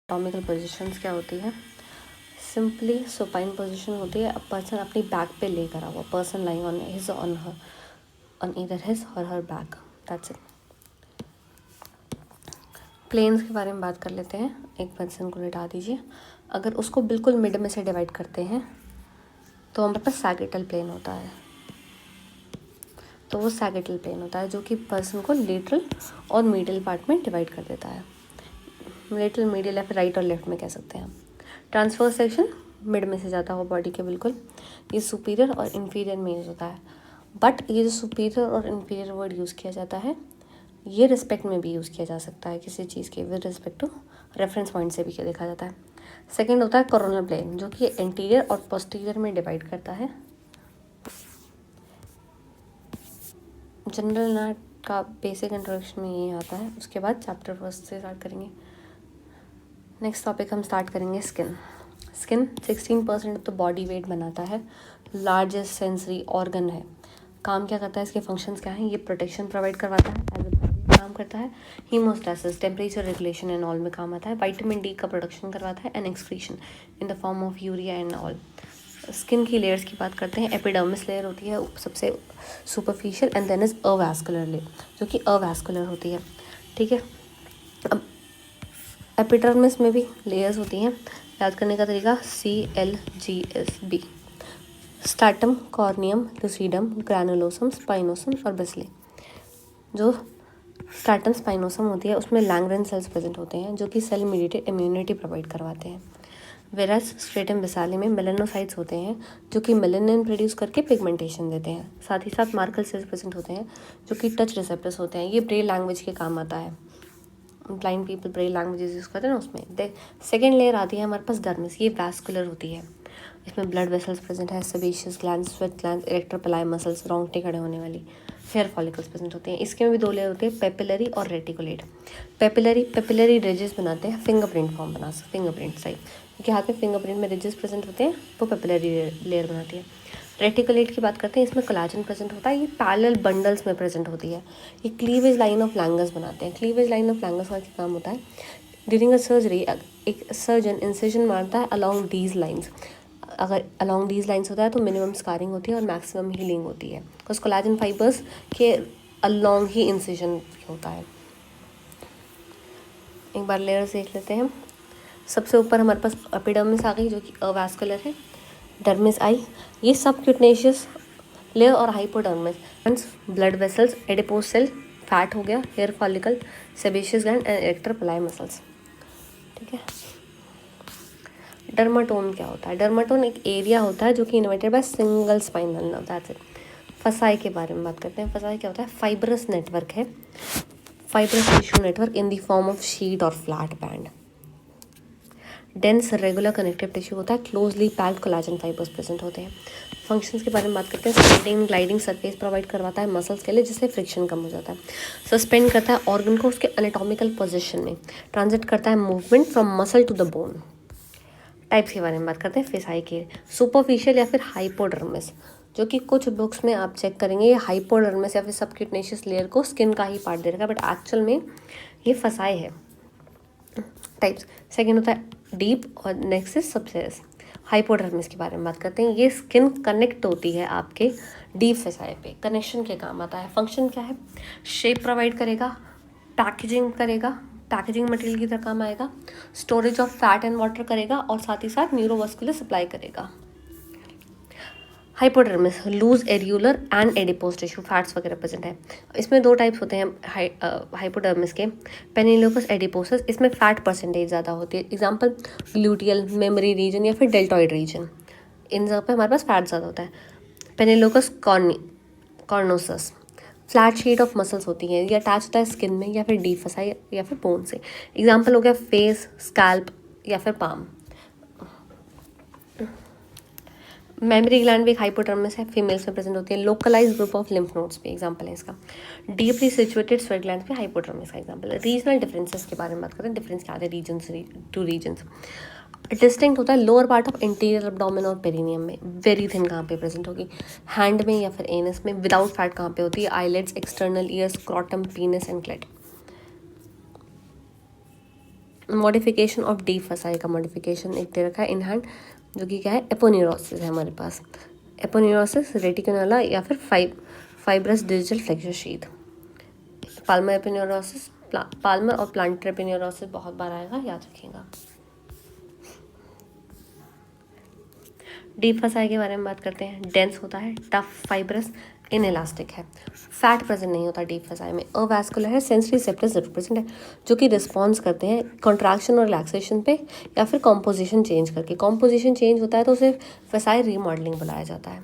Anatomical positions क्या होती है? सिंपली सुपाइन पोजिशन होती है, अ पर्सन अपनी बैक पे ले करा हुआ, person lying on his on her on either his और her back, that's it. Planes के बारे में बात कर लेते हैं। एक पर्सन को लिटा दीजिए, अगर उसको बिल्कुल मिड में से डिवाइड करते हैं तो हमारे पास सैगिटल प्लेन होता है। तो वो सैगिटल प्लेन होता है जो कि पर्सन को लेटरल और मीडियल पार्ट में डिवाइड कर देता है। लेटरल, मीडियल या फिर राइट और लेफ्ट में कह सकते हैं। ट्रांसवर्स सेक्शन मिड में से जाता हुआ बॉडी के बिल्कुल, ये सुपीरियर और इन्फीरियर में यूज़ होता है। बट ये जो सुपीरियर और इन्फीरियर वर्ड यूज़ किया जाता है, ये रिस्पेक्ट में भी यूज़ किया जा सकता है किसी चीज़ के, with respect to reference point से भी क्या देखा जाता है। सेकेंड होता है कोरोनल प्लेन, जो कि एंटीरियर और पोस्टीरियर में डिवाइड करता है। जनरल नाट का बेसिक इंट्रोडक्शन में ये आता है, उसके बाद चैप्टर फर्स्ट से स्टार्ट करेंगे। नेक्स्ट टॉपिक हम स्टार्ट करेंगे skin. Skin 16% of the body weight बनाता है, लार्जेस्ट सेंसरी ऑर्गन है। काम क्या करता है, इसके फंक्शंस क्या हैं? ये प्रोटेक्शन प्रोवाइड करवाता है, एज ए काम करता है, हीमोस्टैसिस, टेम्परेचर रेगुलेशन एंड ऑल में काम आता है, विटामिन डी का प्रोडक्शन करवाता है, and excretion in the form of urea and all. Skin की लेयर्स की बात करते हैं। एपिडर्मिस लेयर होती है सबसे superficial, and then is avascular layer, जो कि अवैस्कुलर होती है। ठीक है, अब एपिडर्मिस में भी लेयर्स होती हैं। याद करने का तरीका CLGSB: stratum, corneum, lucidum, ग्रैनुलोसम, spinosum और बेसिली। जो स्ट्रैटम स्पाइनोसम होती है उसमें लैंगरेन सेल्स प्रेजेंट होते हैं, जो कि सेल मीडिएटेड इम्यूनिटी प्रोवाइड करवाते हैं। वेरस स्ट्रेटम बेसाली में मेलेनोसाइट्स होते हैं, जो कि मेलेनिन प्रोड्यूस करके पिगमेंटेशन देते हैं। साथ ही साथ मार्कल सेल्स प्रेजेंट होते हैं, जो कि टच रिसेप्टर्स होते हैं। ये ब्रेल लैंग्वेज के काम आता है, blind people Braille languages use करते हैं ना, उसमें। सेकेंड लेयर आती है हमारे पास डर्मिस, ये वैस्कुलर होती है। इसमें ब्लड वेसल्स प्रेजेंट है, sebaceous gland, sweat gland, erector pili muscles, रोंगटे खड़े होने वाली, हेयर फॉलिकल्स प्रेजेंट होते हैं। इसके में भी दो लेयर होते हैं, पेपिलरी और रेटिकुलेट। पेपिलरी रिजेस बनाते हैं, फिंगरप्रिंट फॉर्म बना सकते, फिंगरप्रिंट सही, क्योंकि हाथ में फिंगरप्रिंट में रिजेस प्रेजेंट होते हैं, वो पेपिलरी लेयर बनाती है। रेटिकुलेट की बात करते हैं, इसमें कोलाजन प्रेजेंट होता है, ये पैरेलल बंडल्स में प्रेजेंट होती है। ये क्लीवेज लाइन ऑफ लैंगस बनाते हैं। क्लीवेज लाइन ऑफ लैंगस का क्या काम होता है? ड्यूरिंग अ सर्जरी एक सर्जन इंसिजन मारता है अलॉन्ग दीज लाइन्स। अगर अलॉन्ग दीज लाइन्स होता है तो मिनिमम स्कारिंग होती है और मैक्सिमम हीलिंग होती है, बिकॉज कोलाजन फाइबर्स के अलॉन्ग ही इंसिजन होता है। एक बार लेयर्स देख लेते हैं। सबसे ऊपर हमारे पास एपिडर्मिस आ गई, जो कि अवैस्कुलर है। डर्मिस आई, ये सब क्यूटनेशियस लेयर और hypodermis, blood vessels, adipose cell, fat हो गया, hair follicle, sebaceous gland and arrector pili muscles. ठीक है, डर्माटोन क्या होता है? डर्माटोन एक एरिया होता है जो कि invited by single spinal nerve, that's it. फसाई के बारे में बात करते हैं। फसाई क्या होता है? फाइब्रस नेटवर्क है, fibrous tissue network in the form of sheet और flat band. Dense regular connective tissue होता है, closely packed collagen fibres present होते हैं। फंक्शंस के बारे में बात करते हैं। स्लाइडिंग ग्लाइडिंग सरफेस प्रोवाइड करवाता है मसल्स के लिए, जिससे फ्रिक्शन कम हो जाता है। सस्पेंड करता है ऑर्गन को उसके एनाटॉमिकल पोजीशन में। ट्रांजिट करता है movement from muscle to the bone. Types के बारे में बात करते हैं फिसाई के। सुपरफिशियल या फिर हाइपोडर्मिस, जो कि कुछ बुक्स में आप चेक करेंगे ये हाइपोडर्मिस या फिर सबक्यूटेनियस लेयर को स्किन का ही पार्ट दे रखा है, बट एक्चुअल में ये फसाई है। टाइप्स, सेकेंड होता है डीप और नेक्स्ट इज सबसेरस। हाइपोडर्मिस के बारे में बात करते हैं। ये स्किन कनेक्ट होती है आपके डीप फसाई पे, कनेक्शन के काम आता है। फंक्शन क्या है? शेप प्रोवाइड करेगा, पैकेजिंग करेगा, पैकेजिंग मटेरियल की तरह काम आएगा, storage of fat and water करेगा, और साथ ही साथ न्यूरोवास्कुलर सप्लाई करेगा। Hypodermis loose areolar and adipose tissue, fats वगैरह प्रेजेंट है। इसमें दो टाइप्स होते हैं हाइपोडर्मिस के, पेनिलोकस, एडिपोसस। इसमें फैट परसेंटेज ज़्यादा होती है। एग्जांपल ग्लूटियल, मेमोरी रीजन या फिर डेल्टॉइड रीजन, इन सब पे हमारे पास फैट ज़्यादा होता है। पेनिलोकस कॉर्नोसस, फ्लैट शीट ऑफ मसल्स होती हैं, ये अटैच होता है स्किन में या फिर डीप फसाई या फिर बोन से। एग्जाम्पल हो गया फेस, स्कैल्प या फिर पाम। मेमोरी ग्लैंड भी एक हाइपोडर्मिस है, फीमेल्स में प्रेजेंट होती है। Localise group of lymph nodes पे एग्जांपल है इसका। डीपली सिचुएटेड स्वेट ग्लैंड पे हाइपोडर्मिस का एग्जांपल है। रीजनल डिफरेंसेस के बारे में बात करते हैं। डिफरेंस क्या आते हैं रीजन टू रीजन्स? डिस्टिंक्ट होता है lower part of interior abdomen और पेरिनियम में। वेरी थिन कहाँ पे प्रेजेंट होगी? हैंड में या फिर एनस में। विदाउट फैट कहाँ पे होती है? Eyelids, external ears, scrotum, penis and clit. Modification of the fascia का मॉडिफिकेशन एक दे रखा है इन हैंड, जो कि क्या है, एपोन्यूरोसिस है हमारे पास। एपोन्यूरोसिस, रेटिकुलर या फिर fibrous digital flexor sheath. Palmer aponeurosis, Palmer और प्लांटर एपोन्यूरोसिस बहुत बार आएगा, याद रखिएगा। डीप फसाई के बारे में बात करते हैं। डेंस होता है, टफ, फाइब्रस, इनइलास्टिक है। फैट प्रेजेंट नहीं होता डीप फसाई में। अवैस्कुलर है, सेंसरी रिसेप्टर्स जरूर प्रेजेंट है, जो कि रिस्पॉन्स करते हैं कॉन्ट्रैक्शन और रिलैक्सेशन पे या फिर कॉम्पोजिशन चेंज करके। कॉम्पोजिशन चेंज होता है तो उसे फसाई रीमॉडलिंग बुलाया जाता है।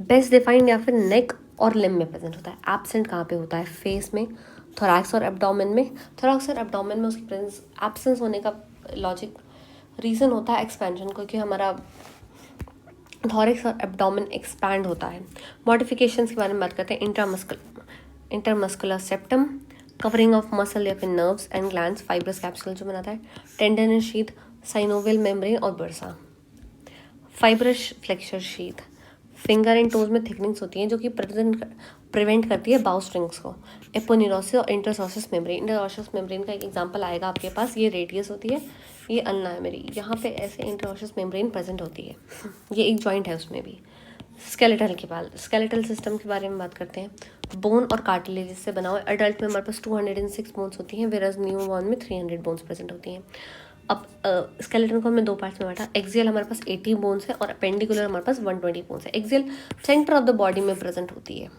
बेस्ट डिफाइंड या फिर नेक और लिम्ब में प्रेजेंट होता है। एब्सेंट कहाँ पे होता है? फेस में, थोरैक्स और एब्डोमेन में। थोरैक्स और एब्डोमेन में उसकी प्रेजेंस, एब्सेंस होने का लॉजिक रीज़न होता है एक्सपेंशन, क्योंकि हमारा थॉरिक्स और एब्डोमेन एक्सपैंड होता है। मॉडिफिकेशंस के बारे में बात करते हैं। Intermuscular septum, covering of muscle या फिर nerves and glands, fibrous capsule जो बनाता है। टेंडन शीथ, साइनोवियल मेम्ब्रेन और bursa. Fibrous flexor sheath, finger and toes में थिकनिंग्स होती हैं जो कि प्रिवेंट करती है बाउ स्ट्रिंग्स को। एपोन्यूरोसिस और इंटरसोसिस मेम्ब्रेन, इंटरसोसिस मेम्ब्रेन का एक एग्जांपल आएगा आपके पास। ये रेडियस होती है, ये अल्ना है मेरी, यहाँ पे ऐसे इंटरसोसिस मेम्ब्रेन प्रेजेंट होती है। ये एक जॉइंट है उसमें भी। स्केलेटल सिस्टम के बारे में बात करते हैं। बोन और कार्टिलेज से बना हुआ। एडल्ट में हमारे पास 206 बोन्स होती हैं, वेरस न्यू बॉर्न में 300 बोन्स प्रेजेंट होती हैं। अब स्केलेटन को हमने दो पार्ट्स में बांटा। एक्सियल हमारे पास 80 बोन्स है और अपेंडिकुलर हमारे पास 120 बोन्स है। Axial centre of the body में प्रेजेंट होती है।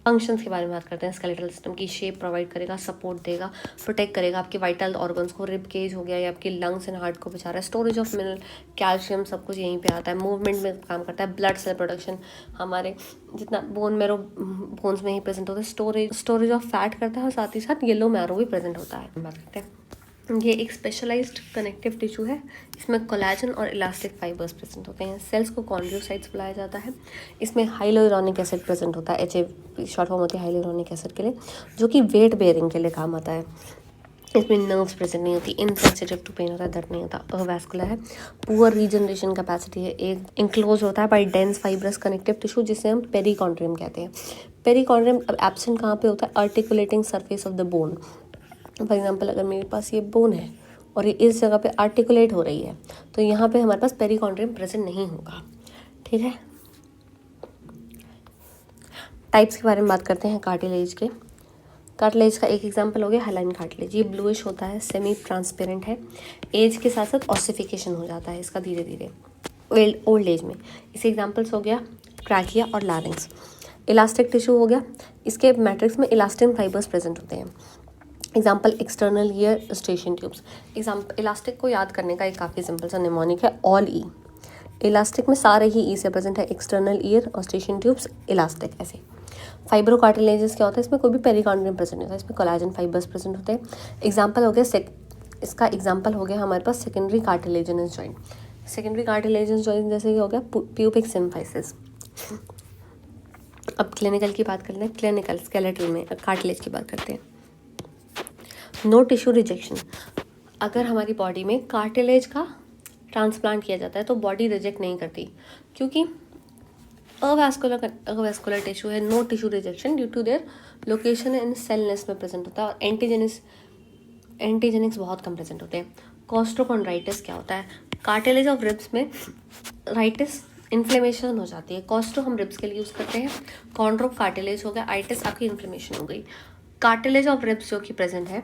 फंक्शंस के बारे में बात करते हैं। स्केलेटल सिस्टम की शेप प्रोवाइड करेगा, सपोर्ट देगा, प्रोटेक्ट करेगा आपके वाइटल ऑर्गन्स को। रिब केज हो गया, या आपके लंग्स एंड हार्ट को बचा रहा है। स्टोरेज ऑफ मिनरल, कैल्शियम, सब कुछ यहीं पे आता है। मूवमेंट में काम करता है। ब्लड सेल प्रोडक्शन, हमारे जितना बोन मैरो बोन्स में ही प्रेजेंट होता है। स्टोरेज ऑफ फैट करता है और साथ ही साथ येलो मैरो भी प्रेजेंट होता है। बात करते हैं, ये एक स्पेशलाइज्ड कनेक्टिव टिश्यू है। इसमें कोलेजन और इलास्टिक फाइबर्स प्रेजेंट होते हैं। सेल्स को कॉन्ड्रोसाइट्स बुलाया जाता है। इसमें हाइलोरोनिक एसिड प्रेजेंट होता है। HA शॉर्ट फॉर्म होती है हाइलोरोनिक एसिड के लिए, जो कि वेट बेयरिंग के लिए काम आता है। इसमें नर्व्स प्रेजेंट नहीं होती। इनसेंसिटिव टू पेन होता है, दर्द नहीं होता। अवैस्कुलर है, पुअर रीजनरेशन कैपेसिटी है। एक इंक्लोज होता है by dense fibrous connective tissue, जिसे हम पेरिकॉन्ड्रियम कहते हैं। पेरिकॉन्ड्रियम अब एब्सेंट कहाँ पे होता है? Articulating surface of the bone. For example, अगर मेरे पास ये बोन है और ये इस जगह पे आर्टिकुलेट हो रही है, तो यहाँ पे हमारे पास पेरिकॉन्ड्रियम प्रेजेंट नहीं होगा। ठीक है। टाइप्स के बारे में बात करते हैं कार्टिलेज के। कार्टिलेज का एक एग्जांपल हो गया हाइलाइन कार्टिलेज। ये ब्लूइश होता है, सेमी ट्रांसपेरेंट है। एज के साथ साथ ऑसिफिकेशन हो जाता है इसका धीरे धीरे ओल्ड एज में। इसके एग्जांपल्स हो गया ट्रैकिया और लारिंक्स। इलास्टिक टिश्यू हो गया, इसके मैट्रिक्स में इलास्टिन फाइबर्स प्रेजेंट होते हैं। Example external ear station tubes. Example elastic को याद करने का एक काफ़ी सिंपल सा निमोनिक है, ऑल ई। इलास्टिक में सारे ही ई से प्रेजेंट है, एक्सटर्नल ईयर और स्टेशन ट्यूब्स, इलास्टिक ऐसे। फाइब्रोकार्टिलेजेस क्या होता है? इसमें कोई भी पेरिकॉन्ड्रियम प्रेजेंट नहीं होता, इसमें कोलेजन फाइबर्स प्रेजेंट होते हैं। एग्जाम्पल हो गया इसका एग्जाम्पल हो गया हमारे पास secondary cartilaginous joint. Secondary cartilaginous joint जैसे कि हो गया प्यूबिक सिम्फाइसिस। अब क्लिनिकल की बात करते हैं। क्लिनिकल स्केलेटल में कार्टिलेज की बात करते हैं। No tissue rejection. अगर हमारी बॉडी में कार्टिलेज का ट्रांसप्लांट किया जाता है तो बॉडी रिजेक्ट नहीं करती, क्योंकि अवैस्कुलर टिश्यू है। No tissue rejection due to their location in सेलनेस में प्रेजेंट होता है, और एंटीजेनिक्स बहुत कम प्रेजेंट होते हैं। कॉस्ट्रोकॉन्ड्राइटिस क्या होता है? कार्टिलेज ऑफ रिब्स में राइटिस इन्फ्लेमेशन हो जाती है। कॉस्ट्रो हम रिब्स के लिए यूज़ करते हैं। कॉन्ड्रो कार्टिलेज हो गया, आइटिस आपकी इन्फ्लेमेशन हो गई। कार्टिलेज ऑफ रिब्स जो कि प्रेजेंट है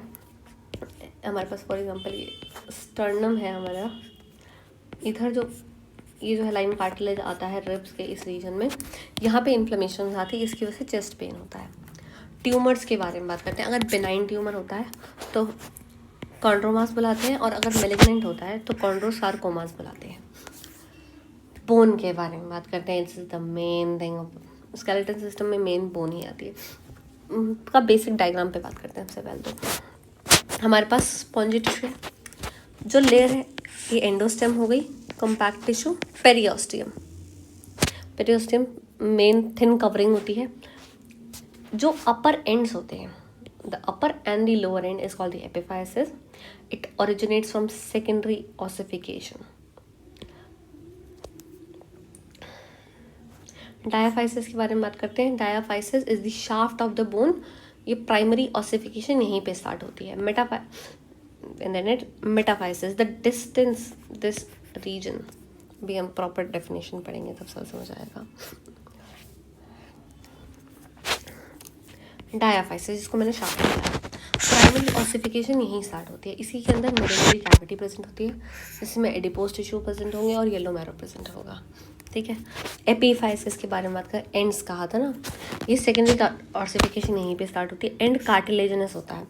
हमारे पास, फॉर एग्जांपल ये स्टर्नम है हमारा, इधर जो ये जो है लाइन कार्टिलेज आता है रिब्स के इस रीजन में, यहाँ पे इन्फ्लेमेशन आती है, इसकी वजह से चेस्ट पेन होता है। ट्यूमर्स के बारे में बात करते हैं। अगर बेनाइन ट्यूमर होता है तो कॉन्ड्रोमास बुलाते हैं, और अगर मेलिग्नेंट होता है तो कॉन्ड्रोसार्कोमास बुलाते हैं। बोन के बारे में बात करते हैं। It's the main thing of skeletal system में, मेन बोन ही आती है। का बेसिक डायग्राम पे बात करते हैं। सबसे पहले तो हमारे पास स्पॉन्जी टिश्यू है, जो लेयर है ये एंडोस्टेम हो गई, compact tissue periosteum. Periosteum main thin covering होती है। जो अपर एंड्स होते हैं, the upper and the lower and is called the epiphysis. It originates from secondary ossification. Diaphysis के बारे में बात करते हैं। Diaphysis is the shaft of the bone. ये प्राइमरी ऑसिफिकेशन यहीं पे स्टार्ट होती है। and then it metaphysis, the distance this region, भी हम प्रॉपर डेफिनेशन पढ़ेंगे तब समझ आएगा। डायाफाइसिस, जिसको मैंने शार्प किया, प्राइमरी ऑसिफिकेशन यहीं स्टार्ट होती है। इसी के अंदर मेडुलरी कैविटी प्रेजेंट होती है, जिसमें एडिपोज टिश्यू प्रेजेंट होंगे और येलो मैरो प्रेजेंट होगा। ठीक है, एपीफाइसिस के बारे में बात करें, एंड्स कहा था ना, ये सेकेंडरी ऑसिफिकेशन यहीं पे स्टार्ट होती है। एंड कार्टिलेजनस होता है,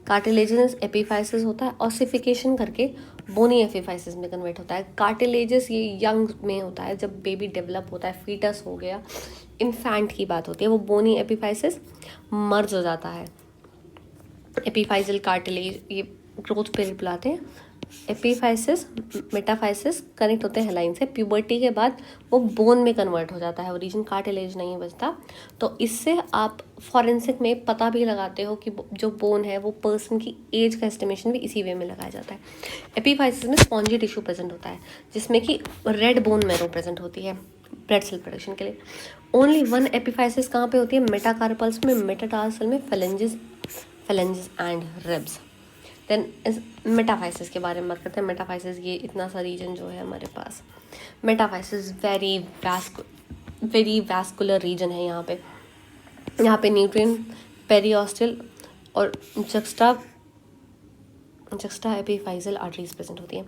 कार्टिलेजनस एपीफाइसिस होता है, ऑसिफिकेशन करके बोनी एपीफाइसिस में कन्वर्ट होता है। कार्टिलेजस ये यंग में होता है, जब बेबी डेवलप होता है, फीटस हो गया, इन्फेंट की बात होती है, वो बोनी एपीफाइसिस मर्ज हो जाता है। एपीफाइजल कार्टिलेज ये ग्रोथ पीरियड बुलाते हैं। एपीफाइसिस मेटाफाइसिस कनेक्ट होते हैं हेलाइन से, प्यूबर्टी के बाद वो बोन में कन्वर्ट हो जाता है, ओरिजिन कार्टिलेज नहीं बचता। तो इससे आप फॉरेंसिक में पता भी लगाते हो कि जो बोन है वो पर्सन की एज का एस्टिमेशन भी इसी वे में लगाया जाता है। एपीफाइसिस में स्पॉन्जी टिश्यू प्रेजेंट होता है, जिसमें कि रेड बोन मैरो प्रेजेंट होती है ब्लड सेल प्रोडक्शन के लिए। ओनली वन एपीफाइसिस कहाँ पे होती है? मेटाकार्पल्स में, मेटाटार्सल में, फेलेंजेस एंड रिब्स। देन इस मेटाफाइसिस के बारे में बात करते हैं। मेटाफाइसिस ये इतना सा रीजन जो है हमारे पास, मेटाफाइसिस वेरी वैस्कुलर रीजन है। यहाँ पे न्यूट्रिएंट, पेरियोस्टल और जक्स्टा एपीफाइजल आर्टरीज प्रेजेंट होती है।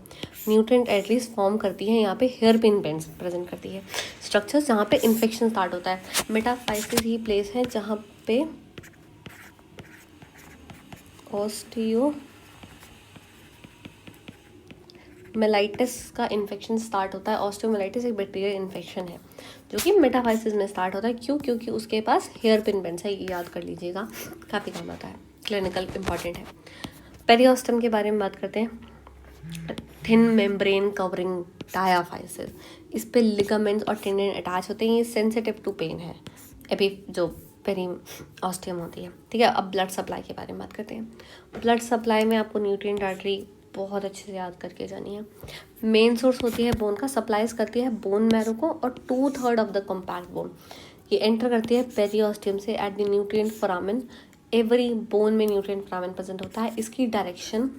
न्यूट्रिएंट आर्टरीज फॉर्म करती हैं यहाँ पे, हेयर पिन बेंड्स प्रेजेंट करती है। स्ट्रक्चर्स जहाँ पे इन्फेक्शन स्टार्ट होता है, मेटाफाइसिस ही प्लेस है जहाँ पे ऑस्टियोमेलाइटिस का इन्फेक्शन स्टार्ट होता है। ऑस्टियोमेलाइटिस एक बैक्टीरियल इन्फेक्शन है जो कि मेटाफाइसिस में स्टार्ट होता है। क्यों? क्योंकि उसके पास हेयर पिन बेंड्स है, ये याद कर लीजिएगा, काफ़ी काम आता है, क्लिनिकल इंपॉर्टेंट है। पेरियोस्टम के बारे में बात करते हैं। थिन मेम्ब्रेन कवरिंग डायाफाइसिस, इस पे लिगामेंट्स और टेंडन अटैच होते हैं, ये सेंसिटिव टू पेन है, एपी जो पेरियोस्टियम होती है। ठीक है, अब ब्लड सप्लाई के बारे में बात करते हैं। ब्लड सप्लाई में आपको न्यूट्रिएंट आर्टरी बहुत अच्छे से याद करके जानी है। मेन सोर्स होती है बोन का, सप्लाईज करती है बोन मैरो को और 2/3 ऑफ द कॉम्पैक्ट बोन। ये एंटर करती है पेरियोस्टियम से at the nutrient foramen. Every bone में न्यूट्रिएंट फोरामेन प्रेजेंट होता है। इसकी डायरेक्शन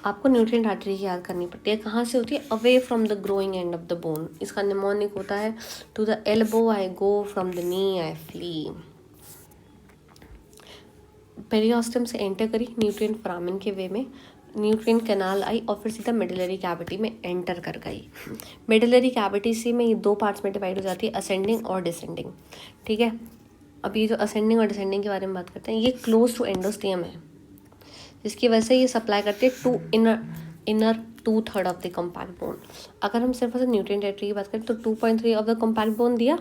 आपको न्यूट्रिएंट आर्टरी की याद करनी पड़ती है। कहाँ से होती है? Away from the growing end of the bone. इसका निमोनिक होता है to the elbow I go, from the knee I flee. Periosteum से एंटर करी न्यूट्रिएंट फोरामेन के वे में, न्यूट्रिएंट कैनाल आई और फिर सीधा मेडुलरी कैविटी में एंटर कर गई। मेडुलरी कैविटी से में ये 2 पार्ट्स में डिवाइड हो जाती है, असेंडिंग और डिसेंडिंग। ठीक है, अब ये जो असेंडिंग और डिसेंडिंग के बारे में बात करते हैं, ये क्लोज टू एंडोस्टियम है, जिसकी वजह से ये सप्लाई करती है to inner 2/3 of the compact bone. अगर हम सिर्फ न्यूट्रिएंट आर्टरी की बात करें तो 2.3 ऑफ द कॉम्पैक्ट बोन दिया।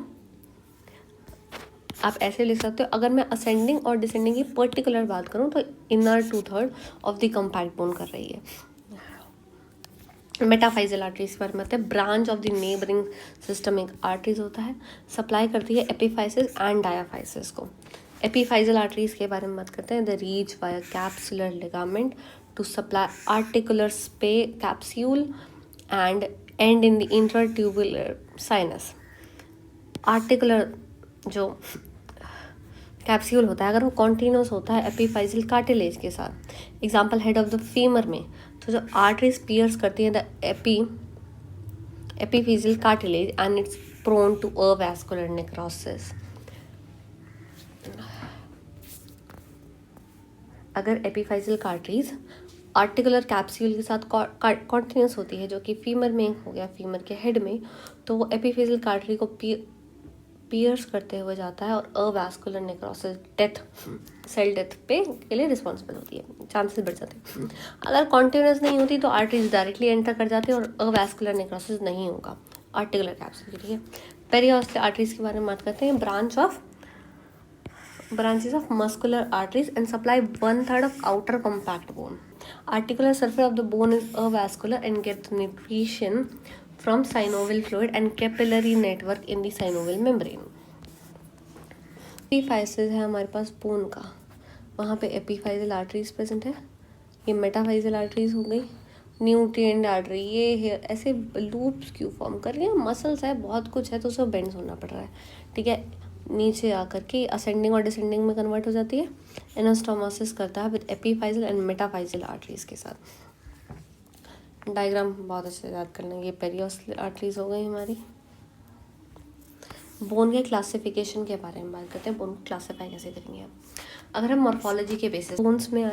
आप ऐसे लिख सकते हो, अगर मैं असेंडिंग और डिसेंडिंग की पर्टिकुलर बात करूँ तो inner 2/3 of the compact bone कर रही है। मेटाफाइजल आर्टरीज पर मतलब branch of the neighbouring systemic arteries होता है, सप्लाई करती है एपीफाइसिस एंड डायाफाइसिस को। एपीफाइजल आर्टरीज के बारे में बात करते हैं। The reach via capsular ligament to supply articular स्पे capsule and and in the intertubular sinus. Articular जो कैप्सूल होता है, अगर वो कॉन्टिन्यूस होता है एपीफाइजल कार्टिलेज के साथ, example head of the femur में, तो जो आर्टरीज पियर्स करती है the epiphyseal cartilage and it's prone to a vascular necrosis. अगर एपीफाइजियल कार्टरीज आर्टिकुलर कैप्सूल के साथ कॉन्टिन्यूस होती है, जो कि फीमर में हो गया, फीमर के हेड में, तो वो एपीफिजियल कार्टरी को पियर्स करते हुए जाता है और अवैस्कुलर नेक्रोसिस, डेथ, सेल डेथ के लिए रिस्पॉन्सिबल होती है, चांसेस बढ़ जाते हैं। अगर कॉन्टिन्यूस नहीं होती तो आर्टरीज डायरेक्टली एंटर कर जाते हैं और अवैस्कुलर नेक्रोसिस नहीं होगा आर्टिकुलर कैप्सूल के लिए। पेरियोस्टल आर्टरीज के बारे में बात करते हैं। branches of muscular arteries and supply 1/3 of outer compact bone. Articular surface of the bone is avascular and gets nutrition from synovial fluid and capillary network in the synovial membrane. Epiphysis है हमारे पास bone का, वहाँ पे एपीफाइजल arteries present है। ये मेटाफाइजल arteries हो गई, nutrient artery, ये हेयर, ऐसे लूप्स क्यों फॉर्म कर रही है? मसल्स है, बहुत कुछ है, तो सब बेंड्स होना पड़ रहा है। ठीक है, नीचे आकर के असेंडिंग और डिसेंडिंग में कन्वर्ट हो जाती है। एनास्टोमोसिस करता है विद एपीफाइजल एंड मेटाफाइजल आर्टरीज के साथ। डायग्राम बहुत अच्छे से याद कर लेंगे। ये पेरियोस्टल आर्टरीज हो गई हमारी। बोन के क्लासिफिकेशन के बारे में बात करते हैं। बोन को क्लासीफाई कैसे करेंगे आप? अगर हम मॉर्फोलॉजी के बेसिस बोन्स में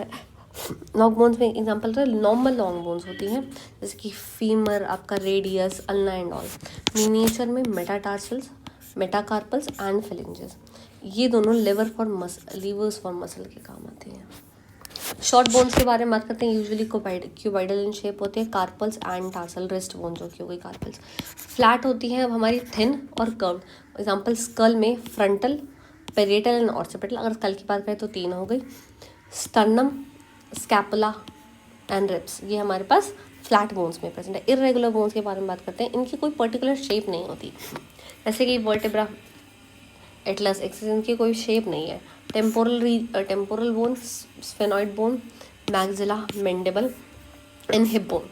लॉन्ग बोन्स में एग्जांपल तो नॉर्मल लॉन्ग बोन्स होती हैं, जैसे कि फीमर, आपका radius, ulna and all. Miniature में मेटाटार्सल्स, मेटाकार्पल्स एंड फिलेंजेस, ये दोनों लीवर्स फॉर मसल के काम आते हैं। शॉर्ट बोन्स के बारे में बात करते हैं। यूजुअली क्यूबाइडल इन शेप होते हैं। Carpals and tarsal, wrist bone जो की हो गई कार्पल्स। फ्लैट होती हैं अब हमारी, थिन और कर्व। एग्जांपल स्कल में फ्रंटल, पेरिएटल एंड ऑर्सिपिटल। अगर स्कल की बात करें तो 3 हो गई। स्टर्नम, स्कैपुला एंड रिब्स, ये हमारे पास फ्लैट बोन्स में प्रेजेंट है। इर्रेगुलर बोन्स के बारे में बात करते हैं। इनकी कोई पर्टिकुलर शेप नहीं होती, जैसे कि वर्टेब्रा, एटलस, एक्सिस, इनकी कोई शेप नहीं है। Temporal bone, sphenoid bone, maxilla, mandible and hip bone.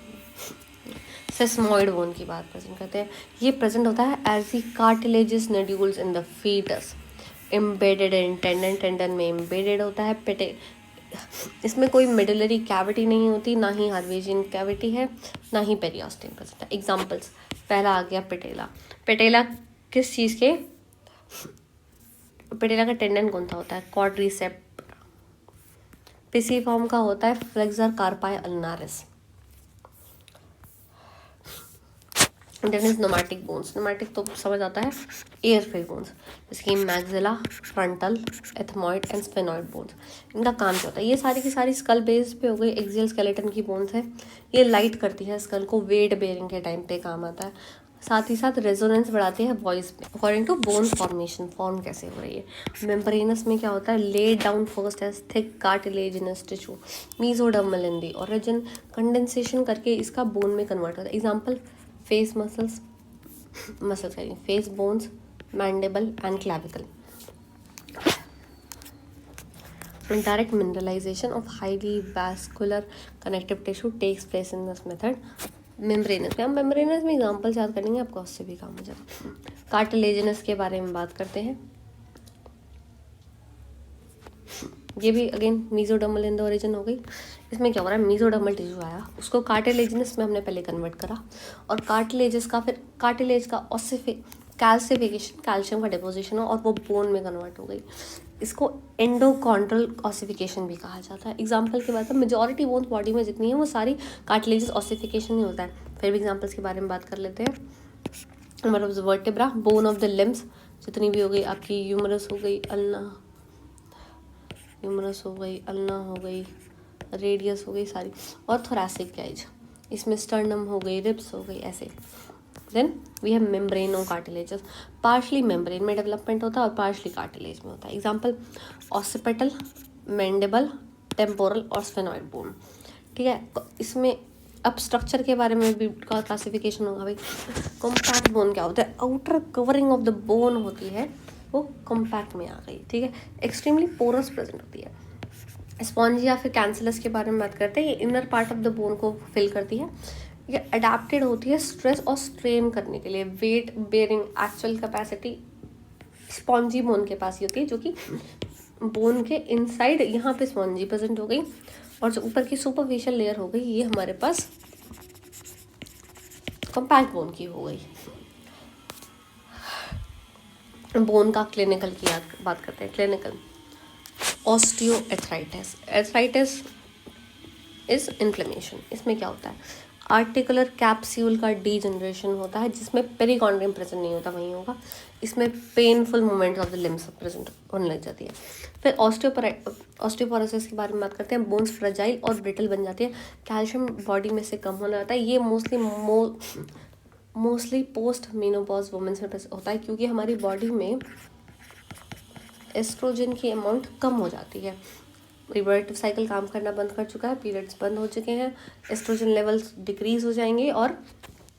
Sesamoid bone की बात प्रेजेंट करते हैं। ये प्रेजेंट होता है as the cartilaginous nodules in the foetus, embedded in tendon, tendon में एम्बेडेड होता है। इसमें कोई मेडुलरी कैविटी नहीं होती, ना ही हार्वेजियन कैविटी है, ना ही पेरियोस्टियम प्रेजेंट है। एग्जाम्पल्स, पहला आ गया पेटेला। पेटेला किस चीज़ के, पेटेला का टेंडन कौन सा होता है? क्वाड्रिसेप। पिसीफॉर्म का होता है flexor carpi ulnaris. Then is pneumatic bones. Pneumatic तो समझ आता है, एयर फिल्ड बोन्स, जैसे कि maxilla, frontal, ethmoid and sphenoid bones. इनका काम क्या होता है? ये सारी की सारी स्कल बेस पे हो गई। एक्सियल स्केलेटन की बोन्स है। ये लाइट करती है स्कल को, वेट बेयरिंग के टाइम पे काम आता है। साथ ही साथ रेजोनेंस बढ़ाती है वॉइस में। According to bone formation, form कैसे हो रही है? मेम्ब्रेनस में क्या होता है? Laid down first as thick cartilaginous tissue, mesodermal in the origin, condensation करके इसका बोन में कन्वर्ट होता है। एग्जाम्पल, फेस मसल्स करेंगे, face bones, mandible and clavicle. Indirect mineralization of highly vascular connective tissue takes place in this method. Membranes में, हम membranes में example याद करेंगे, आपको उससे भी काम हो जाएगा। कार्टिलेजिनस के बारे में बात करते हैं। ये भी again mesodermal in the origin हो गई। इसमें क्या हो रहा है? मीजोडर्मल टिश्यू आया, उसको कार्टिलेजिनस में हमने पहले कन्वर्ट करा, और कार्टिलेज का कैल्सिफिकेशन, कैल्शियम का डिपोजिशन हो और वो बोन में कन्वर्ट हो गई। इसको एंडोकॉन्ड्रल ऑसिफिकेशन भी कहा जाता है। एग्जाम्पल की बात है, मेजॉरिटी बोन्स बॉडी में जितनी है वो सारी कार्टिलेजियस ऑसिफिकेशन ही होता है। फिर भी एग्जाम्पल्स के बारे में बात कर लेते हैं। हमारा vertebra, bone of the limbs जितनी भी हो गई आपकी, ह्यूमरस हो गई, अल्ना हो गई, रेडियस हो गई सारी, और थोरैसिक कैज, इसमें स्टर्नम हो गई, रिब्स हो गई, ऐसे। देन वी हैव मेम्ब्रेन और कार्टिलेजेस। पार्शली मेम्ब्रेन में डेवलपमेंट होता है और पार्शली कार्टिलेज में होता है। एग्जाम्पल, ऑसिपिटल, मैंडिबल, टेम्पोरल और स्फेनॉइड बोन। ठीक है, इसमें अब स्ट्रक्चर के बारे में भी का क्लासिफिकेशन होगा भाई। कॉम्पैक्ट बोन क्या होता है? Outer covering of the bone होती है, वो कॉम्पैक्ट में आ गई। ठीक है, एक्सट्रीमली पोरस प्रेजेंट होती है। स्पॉन्जी या फिर कैंसलस के बारे में बात करते हैं। ये inner part of the bone को फिल करती है। ये अडेप्टेड होती है स्ट्रेस और स्ट्रेन करने के लिए। Weight bearing actual capacity spongy bone के पास ही होती है, जो कि बोन के इनसाइड यहाँ पे स्पॉन्जी प्रेजेंट हो गई, और जो ऊपर की सुपरफिशियल लेयर हो गई ये हमारे पास कॉम्पैक्ट बोन की हो गई। बोन का क्लिनिकल की बात करते हैं। Clinical, osteoarthritis. Arthritis is inflammation. इसमें क्या होता है? आर्टिकुलर कैप्सूल का डीजनरेशन होता है, जिसमें पेरिकॉन्ड्रियम प्रेजेंट नहीं होता, वहीं होगा। इसमें painful movement of the limbs present होने लग जाती है। फिर ऑस्टियोपोरोसिस के बारे में बात करते हैं। बोन्स फ्रेजाइल और ब्रिटल बन जाती है। कैल्शियम बॉडी में से कम होने लगता है। ये मोस्टली पोस्ट मेनोपॉज वुमेन्स में होता है, क्योंकि हमारी बॉडी में एस्ट्रोजन की अमाउंट कम हो जाती है। रिप्रोडक्टिव साइकिल काम करना बंद कर चुका है, पीरियड्स बंद हो चुके हैं, एस्ट्रोजन लेवल्स डिक्रीज हो जाएंगे, और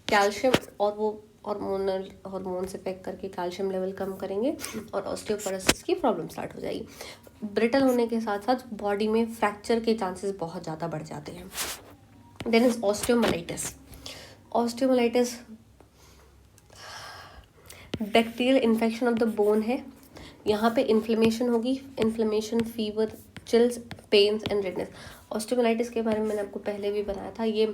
कैल्शियम और वो हार्मोन्स इफेक्ट करके कैल्शियम लेवल कम करेंगे, और ऑस्टियोपोरोसिस की प्रॉब्लम स्टार्ट हो जाएगी। ब्रिटल होने के साथ साथ बॉडी में फ्रैक्चर के चांसेस बहुत ज़्यादा बढ़ जाते हैं। Then is osteomyelitis. Osteomyelitis bacterial infection of the bone है। यहाँ पे इन्फ्लेमेशन होगी, inflammation, fever, chills, pains and redness. Osteomyelitis के बारे में मैंने आपको पहले भी बताया था, ये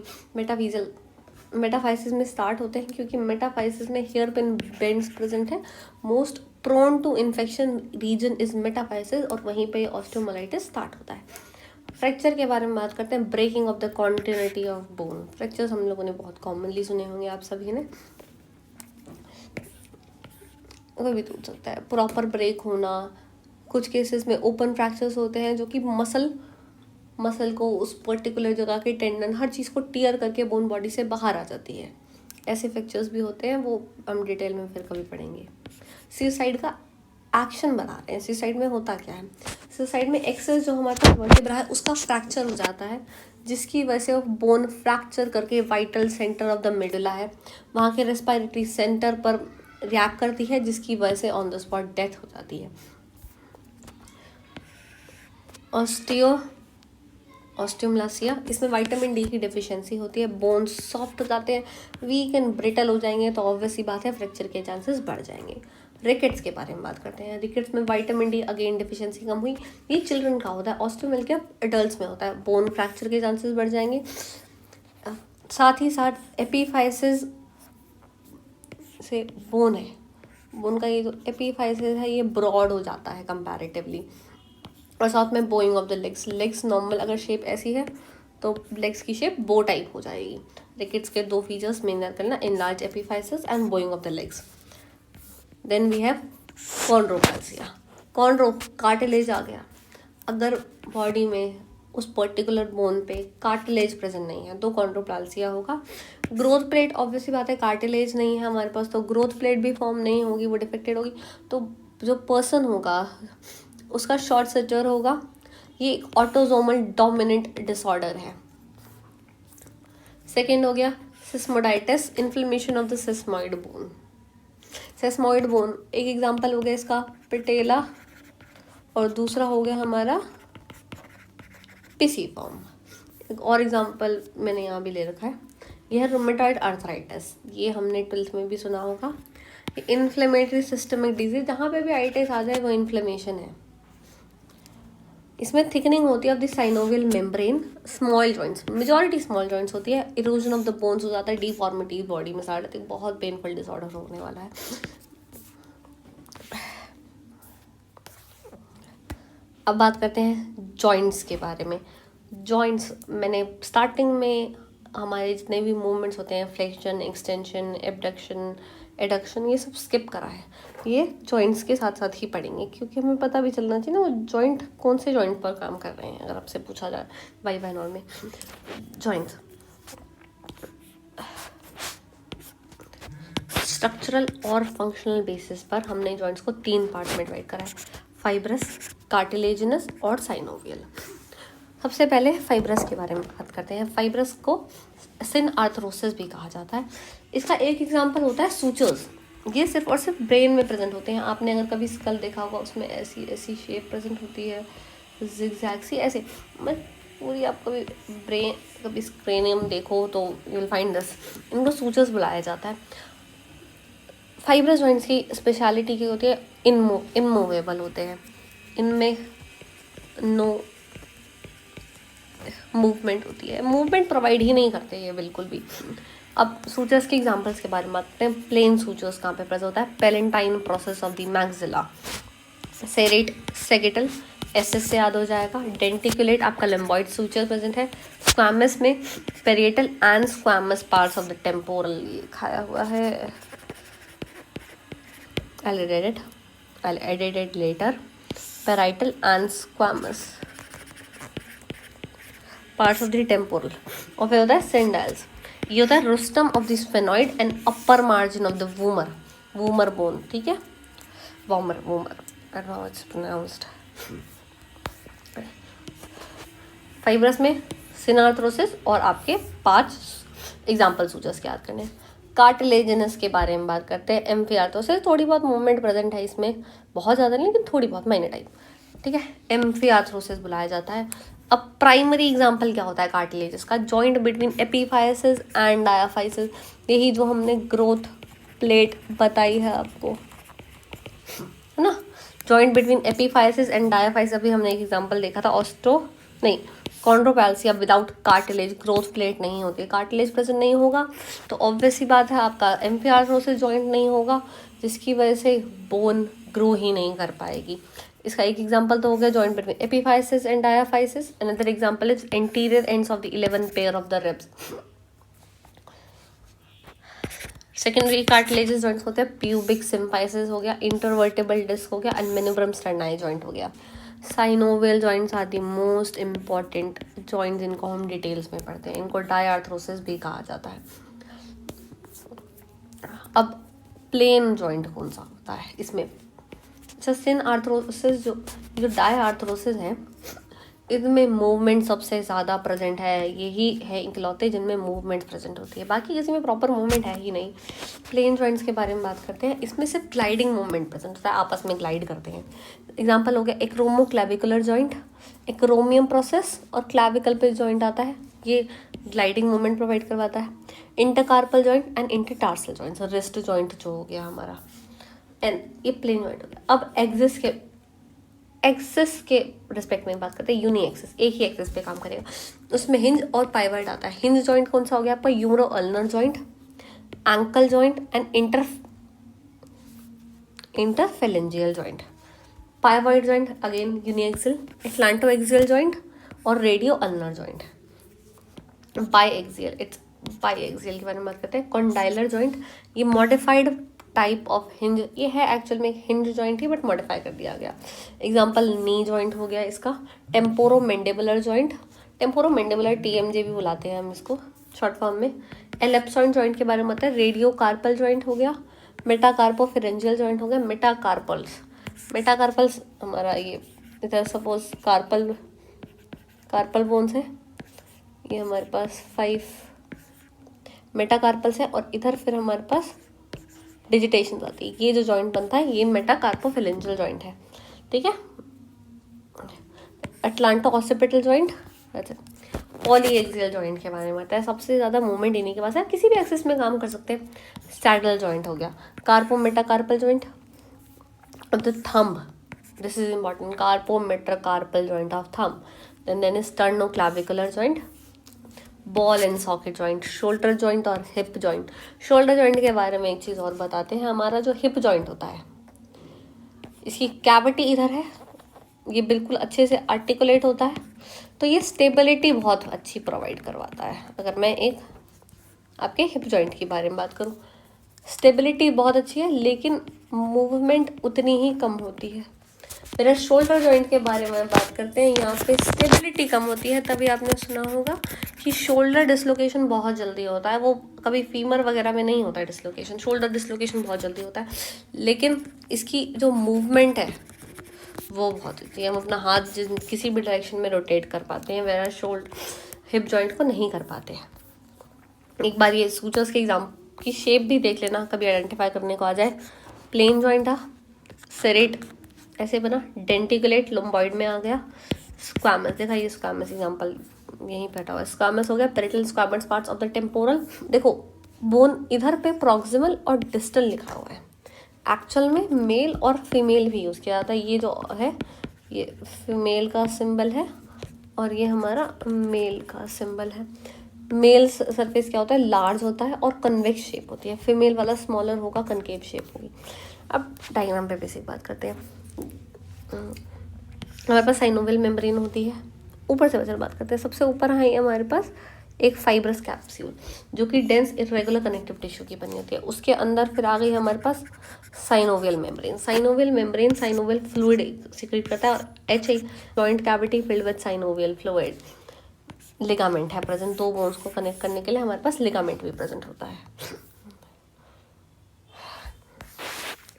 मेटाफाइसिस में स्टार्ट होते हैं, क्योंकि मेटाफाइसिस में हेयर पिन बेंड्स प्रेजेंट है। Most prone to infection region is metaphysis, और वहीं पे ऑस्टियोमाइलिटिस स्टार्ट होता है। फ्रैक्चर के बारे में बात करते हैं। Breaking of the continuity of bone. Fractures हम लोगों ने बहुत कॉमनली सुने होंगे आप सभी ने, कोई भी टूट सकता है। प्रॉपर ब्रेक होना, कुछ केसेस में ओपन फ्रैक्चर्स होते हैं जो कि मसल को, उस पर्टिकुलर जगह के टेंडन, हर चीज़ को टीयर करके बोन बॉडी से बाहर आ जाती है। ऐसे फ्रैक्चर्स भी होते हैं, वो हम डिटेल में फिर कभी पढ़ेंगे। सुसाइड का एक्शन बना रहे हैं। सुसाइड में होता क्या है, सुसाइड में एक्सेस जो हमारे पास वर्टिब्रा है उसका फ्रैक्चर हो जाता है, जिसकी वजह से वो बोन फ्रैक्चर करके vital centre of the medulla है, वहाँ के रेस्पिरेटरी सेंटर पर रिएक्ट करती है, जिसकी वजह से ऑन द स्पॉट डेथ हो जाती है। ऑस्टियोमलासिया, इसमें विटामिन डी की डेफिशिएंसी होती है, बोन्स सॉफ्ट हो जाते हैं, वीक एंड ब्रिटल हो जाएंगे, तो ऑब्वियस ही बात है फ्रैक्चर के चांसेस बढ़ जाएंगे। रिकेट्स के बारे में बात करते हैं। रिकेट्स में विटामिन डी अगेन डेफिशिएंसी कम हुई, ये चिल्ड्रन का होता है। ऑस्टियोमाइलिटिस एडल्ट्स में होता है, बोन फ्रैक्चर के चांसेस बढ़ जाएंगे। साथ ही साथ एपीफाइसिस से बोन है, बोन का ये जो एपीफाइसिस है ये ब्रॉड हो जाता है कंपैरेटिवली। और साथ में Boeing of the legs normal अगर शेप ऐसी है तो लेग्स की शेप बो टाइप हो जाएगी। रिकेट्स के दो फीचर्स मेन करना, enlarged epiphysis and bowing of the legs. Then we have chondroplasia. Cartilage आ गया। अगर बॉडी में उस पर्टिकुलर बोन पे कार्टिलेज प्रेजेंट नहीं है तो कॉन्ड्रोप्लासिया होगा। ग्रोथ प्लेट, ऑब्वियसली बात है, कार्टिलेज नहीं है हमारे पास तो ग्रोथ प्लेट भी फॉर्म नहीं होगी, वो डिफेक्टेड होगी, तो जो पर्सन होगा उसका शॉर्ट स्टेचर होगा। ये ऑटोसोमल डोमिनेंट डिसऑर्डर है। सेकेंड हो गया sesamoiditis, inflammation of the sesamoid bone. Sesamoid bone एक एग्जांपल हो गया इसका पेटेला, और दूसरा हो गया हमारा पिसीफॉर्म। एक और एग्जांपल मैंने यहाँ भी ले रखा है, यह है रूमेटॉइड आर्थराइटिस। ये हमने 12th में भी सुना होगा। इन्फ्लेमेटरी सिस्टमिक डिजीज, जहाँ पे भी आइटिस आ जाए वो इन्फ्लेमेशन है। इसमें थिकनिंग होती है of the synovial membrane, small joints, majority small joints होती है, इरोजन ऑफ द बोन्स हो जाता है, डिफॉर्मिटी बॉडी में स्टार्ट होती है, बहुत पेनफुल डिसऑर्डर होने वाला है। अब बात करते हैं जॉइंट्स के बारे में। जॉइंट्स मैंने स्टार्टिंग में हमारे जितने भी मूवमेंट्स होते हैं, फ्लेक्शन, एक्सटेंशन, एबडक्शन, एडक्शन, ये सब स्किप करा है। ये जॉइंट्स के साथ साथ ही पढ़ेंगे, क्योंकि हमें पता भी चलना चाहिए ना वो जॉइंट कौन से जॉइंट पर काम कर रहे हैं, अगर आपसे पूछा जाए वाइवा नॉन में। जॉइंट्स स्ट्रक्चरल और फंक्शनल बेसिस पर हमने जॉइंट्स को 3 पार्ट में डिवाइड करा है, फाइब्रस, कार्टिलेजिनस और साइनोवियल। सबसे पहले फाइब्रस के बारे में बात करते हैं। फाइब्रस को सिन आर्थरोसिस भी कहा जाता है। इसका एक एग्जांपल होता है सूचर्स। ये सिर्फ और सिर्फ ब्रेन में प्रेजेंट होते हैं। आपने अगर कभी स्कल देखा होगा, उसमें ऐसी ऐसी शेप प्रेजेंट होती है, जिगजैग सी ऐसे, मैं पूरी आप कभी स्क्रेनियम देखो तो यू विल फाइंड दिस। इनको सूचर्स बुलाया जाता है। फाइब्रस जॉइंट्स की स्पेशलिटी की होती है, इमूवेबल होते हैं, इनमें नो मूवमेंट होती है, मूवमेंट प्रोवाइड ही नहीं करते ये बिल्कुल भी। अब सूचर्स के एग्जांपल्स के बारे में बात करते हैं। प्लेन सूचर्स कहाँ पे प्रेजेंट होता है, palatine process of the maxilla, serrate sagittal, SS से याद हो जाएगा। डेंटिकुलेट आपका लंबॉइड सूचर प्रेजेंट है। स्क्वामस में parietal and squamous parts of the temporal, ये खाया हुआ है, I'll edit it later. Parietal and squamous parts of the temporal. और फिर होता है syndactyls. ये होता है rostrum of the sphenoid and upper margin of the vomer bone, ठीक है, vomer, I don't know how it's pronounced. Fibrous में सिनार्थरोसिस और आपके 5 एग्जाम्पल सूचर्स के याद करने। कार्टिलेजिनस के बारे में बात करते हैं। एम्फिआर्थरोसिस, थोड़ी बहुत मूवमेंट प्रेजेंट है इसमें, बहुत ज़्यादा नहीं लेकिन थोड़ी बहुत, माइनर टाइप, ठीक है, एम्फिआर्थरोसिस बुलाया जाता है। अब प्राइमरी एग्जांपल क्या होता है कार्टिलेजिस का, joint between epiphysis and diaphysis, यही जो हमने ग्रोथ प्लेट बताई है आपको, है ना, joint between epiphysis and diaphysis, अभी हमने एक एग्जांपल देखा था, कॉन्ड्रोपैल्सिया विदाउट कार्टिलेज, ग्रोथ प्लेट नहीं होती है, कार्टिलेज प्रेजेंट नहीं होगा तो ऑब्वियस सी बात है आपका एम्फिआर्थरोसिस जॉइंट नहीं होगा, जिसकी वजह से बोन ग्रो ही नहीं कर पाएगी। इसका एक एग्जांपल तो हो गया joint between epiphysis and diaphysis. Another example is anterior ends of the 11 pair of the ribs. Secondary cartilages joints होते हैं, प्यूबिक सिम्फाइसिस हो गया, इंटरवर्टेबल डिस्क हो गया, एंड मेनिब्रम स्टर्नाई जॉइंट हो गया। Synovial joints are the most important joints, इनको हम डिटेल्स में पढ़ते हैं, इनको डायआर्थरोसिस भी कहा जाता है। अब प्लेन जॉइंट कौन सा होता है इसमें? सस्टेन आर्थरोसिस, जो डायआर्थरोसिस है, इसमें मूवमेंट सबसे ज़्यादा प्रेजेंट है, यही है इकलौते जिनमें मूवमेंट प्रेजेंट होती है, बाकी किसी में प्रॉपर मूवमेंट है ही नहीं। प्लेन जॉइंट्स के बारे में बात करते हैं, इसमें सिर्फ ग्लाइडिंग मूवमेंट प्रेजेंट होता है, आपस में ग्लाइड करते हैं। एग्जांपल हो गया एक्रोमोक्लेविकुलर जॉइंट, एक्रोमियम प्रोसेस और क्लैविकल पे जॉइंट आता है, ये ग्लाइडिंग मूवमेंट प्रोवाइड करवाता है। Intercarpal joint and intertarsal joint, wrist joint जो हो गया हमारा, एंड ये प्लेन जॉइंट हो गया। अब एक्सिस के रिस्पेक्ट में बात करते हैं, यूनी एक्सिस, एक ही एक्सिस पे काम करेगा, उसमें हिंज और पाइवट आता है। हिंज जॉइंट कौन सा हो गया आपका? Euro ulnar joint, ankle joint and interphalangeal joint. Pivot joint again uni axial, atlanto axial joint और radio ulnar joint. Bi axial के बारे में बात करते हैं। कॉन्डाइलर जॉइंट, ये मॉडिफाइड टाइप ऑफ हिंज, ये है एक्चुअल में हिंज जॉइंट ही बट मॉडिफाई कर दिया गया। एग्जांपल नी जॉइंट हो गया इसका। टेम्पोरोमैंडिबुलर जॉइंट, टेम्पोरोमैंडिबुलर टीएमजे भी बुलाते हैं हम इसको शॉर्ट फॉर्म में। एलिप्सॉइड जॉइंट के बारे में बताया। रेडियो कार्पल जॉइंट हो गया। मेटाकार्पोफिरेंजियल जॉइंट हो गया। मेटाकार्पल्स हमारा ये इधर सपोज कार्पल बोन्स है, ये हमारे पास 5 मेटाकार्पल्स है और इधर फिर हमारे पास डिजिटेशन आती है। ये जो जॉइंट बनता है ये मेटाकार्पोफिलेंजियल जॉइंट है, ठीक है। अटलांटो ऑसिपिटल जॉइंट, पॉलीएक्सियल जॉइंट के बारे में आता है, सबसे ज़्यादा मूवमेंट इन्हीं के पास है, किसी भी एक्सिस में काम कर सकते हैं। सैडल जॉइंट हो गया। Carpo metacarpal joint of the thumb, this is important, carpo metacarpal joint of thumb. Then is sternoclavicular joint, ball and socket joint, shoulder joint और हिप जॉइंट। शोल्डर जॉइंट के बारे में एक चीज़ और बताते हैं, हमारा जो हिप जॉइंट होता है इसकी कैविटी इधर है, ये बिल्कुल अच्छे से आर्टिकुलेट होता है, तो ये स्टेबिलिटी बहुत अच्छी प्रोवाइड करवाता है। अगर मैं एक आपके हिप जॉइंट के बारे में बात करूँ, स्टेबिलिटी बहुत अच्छी है लेकिन मूवमेंट उतनी ही कम होती है। मेरा शोल्डर जॉइंट के बारे में बात करते हैं, यहाँ पे स्टेबिलिटी कम होती है, तभी आपने सुना होगा कि शोल्डर डिसलोकेशन बहुत जल्दी होता है, वो कभी फीमर वगैरह में नहीं होता है डिसलोकेशन, शोल्डर डिसलोकेशन बहुत जल्दी होता है, लेकिन इसकी जो मूवमेंट है वो बहुत होती है, हम अपना हाथ किसी भी डायरेक्शन में रोटेट कर पाते हैं, वेरा हिप जॉइंट को नहीं कर पाते हैं। एक बार ये सूचर्स के एग्जाम की शेप भी देख लेना, कभी आइडेंटिफाई करने को आ जाए। प्लेन जॉइंट था, सेरेट ऐसे बना, डेंटिकुलेट लंबॉइड में आ गया, स्क्वामस देखा, ये स्क्वामस एग्जांपल यहीं पे हटा हुआ है, स्क्वामस हो गया। Parietal squamous parts of the temporal, देखो बोन इधर पे प्रॉक्सिमल और डिस्टल लिखा हुआ है, एक्चुअल में मेल और फीमेल भी यूज़ किया जाता है। ये जो है ये फीमेल का सिंबल है और ये हमारा मेल का सिंबल है। मेल सरफेस क्या होता है? लार्ज होता है और कन्वेक्स शेप होती है, फीमेल वाला स्मॉलर होगा, कनकेव शेप होगी। अब डायग्राम पे बेसिक बात करते हैं। हमारे पास साइनोवियल मेम्ब्रेन होती है, ऊपर से वजह बात करते हैं, सबसे ऊपर है हमारे पास एक फाइब्रस कैप्सूल जो कि डेंस इरेगुलर कनेक्टिव टिश्यू की बनी होती है, उसके अंदर फिर आ गई हमारे पास synovial membrane. Synovial fluid secrete करता है और each joint cavity filled with synovial fluid. Ligament है प्रेजेंट, दो बोन्स को कनेक्ट करने के लिए हमारे पास लिगामेंट भी प्रेजेंट होता है।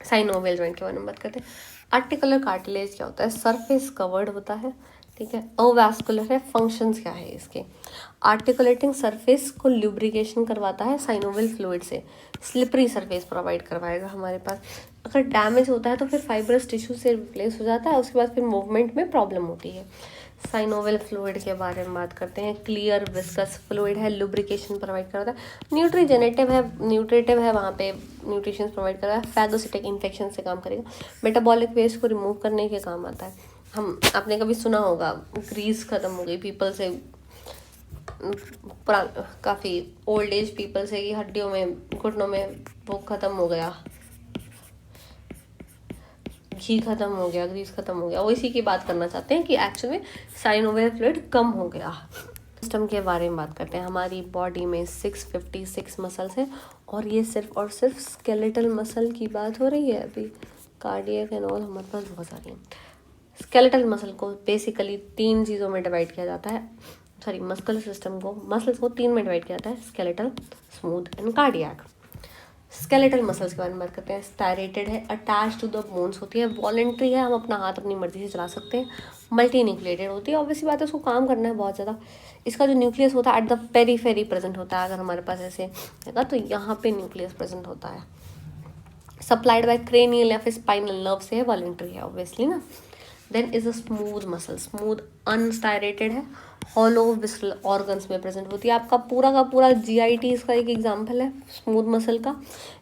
साइनोवियल जॉइंट के बारे में बात करते हैं। आर्टिकुलर कार्टिलेज क्या होता है? सरफेस कवर्ड होता है, ठीक है। अवैस्कुलर है, फंक्शंस क्या है इसके? आर्टिकुलेटिंग सरफेस को ल्यूब्रिकेशन करवाता है साइनोवियल फ्लूइड से, स्लिपरी सरफेस प्रोवाइड करवाएगा हमारे पास। अगर डैमेज होता है तो फिर फाइब्रस टिश्यू से रिप्लेस हो जाता है, उसके बाद फिर मूवमेंट में प्रॉब्लम होती है। साइनोवियल फ्लूइड के बारे में बात करते हैं। क्लियर विस्कस फ्लूइड है, लुब्रिकेशन प्रोवाइड करता है। न्यूट्रिटिव है, वहाँ पे न्यूट्रिशन प्रोवाइड कर रहा है। फैगोसिटिक इन्फेक्शन से काम करेगा। मेटाबॉलिक वेस्ट को रिमूव करने के काम आता है। आपने कभी सुना होगा ग्रीस खत्म हो गई पीपल से, काफ़ी ओल्ड एज पीपल से, कि हड्डियों में, घुटनों में वो ख़त्म हो गया, घी खत्म हो गया, ग्रीस खत्म हो गया। वो इसी की बात करना चाहते हैं कि एक्चुअल में साइनोवियल फ्लूइड कम हो गया। सिस्टम के बारे में बात करते हैं। हमारी बॉडी में 656 मसल्स हैं और ये सिर्फ और सिर्फ स्केलेटल मसल की बात हो रही है अभी। कार्डियक एंड ऑल हमारे पास बहुत सारी हैं। स्केलेटल मसल को बेसिकली 3 चीज़ों में डिवाइड किया जाता है। मस्कुलर सिस्टम को, मसल्स को 3 में डिवाइड किया जाता है, skeletal, smooth and cardiac. Skeletal muscles के बारे में बात करते हैं। स्टायरेटेड है, अटैच टू द बोन्स होती है, वॉलेंट्री है, हम अपना हाथ अपनी मर्जी से चला सकते हैं। मल्टी न्यूक्लिएटेड होती है, ऑब्वियसली बात है उसको काम करना है बहुत ज़्यादा। इसका जो न्यूक्लियस होता है एट द पेरीफेरी प्रेजेंट होता है। अगर हमारे पास ऐसे है तो यहाँ पे न्यूक्लियस प्रेजेंट होता है। सप्लाइड बाय क्रेनियल या फिर स्पाइनल नर्व से है, वॉलेंट्री है ऑब्वियसली ना। Then is a smooth muscle, smooth unstriated है, हॉलो विस्रल ऑर्गन्स में प्रेजेंट होती है। आपका पूरा का पूरा जीआईटी इसका एक एग्जांपल है स्मूथ मसल का।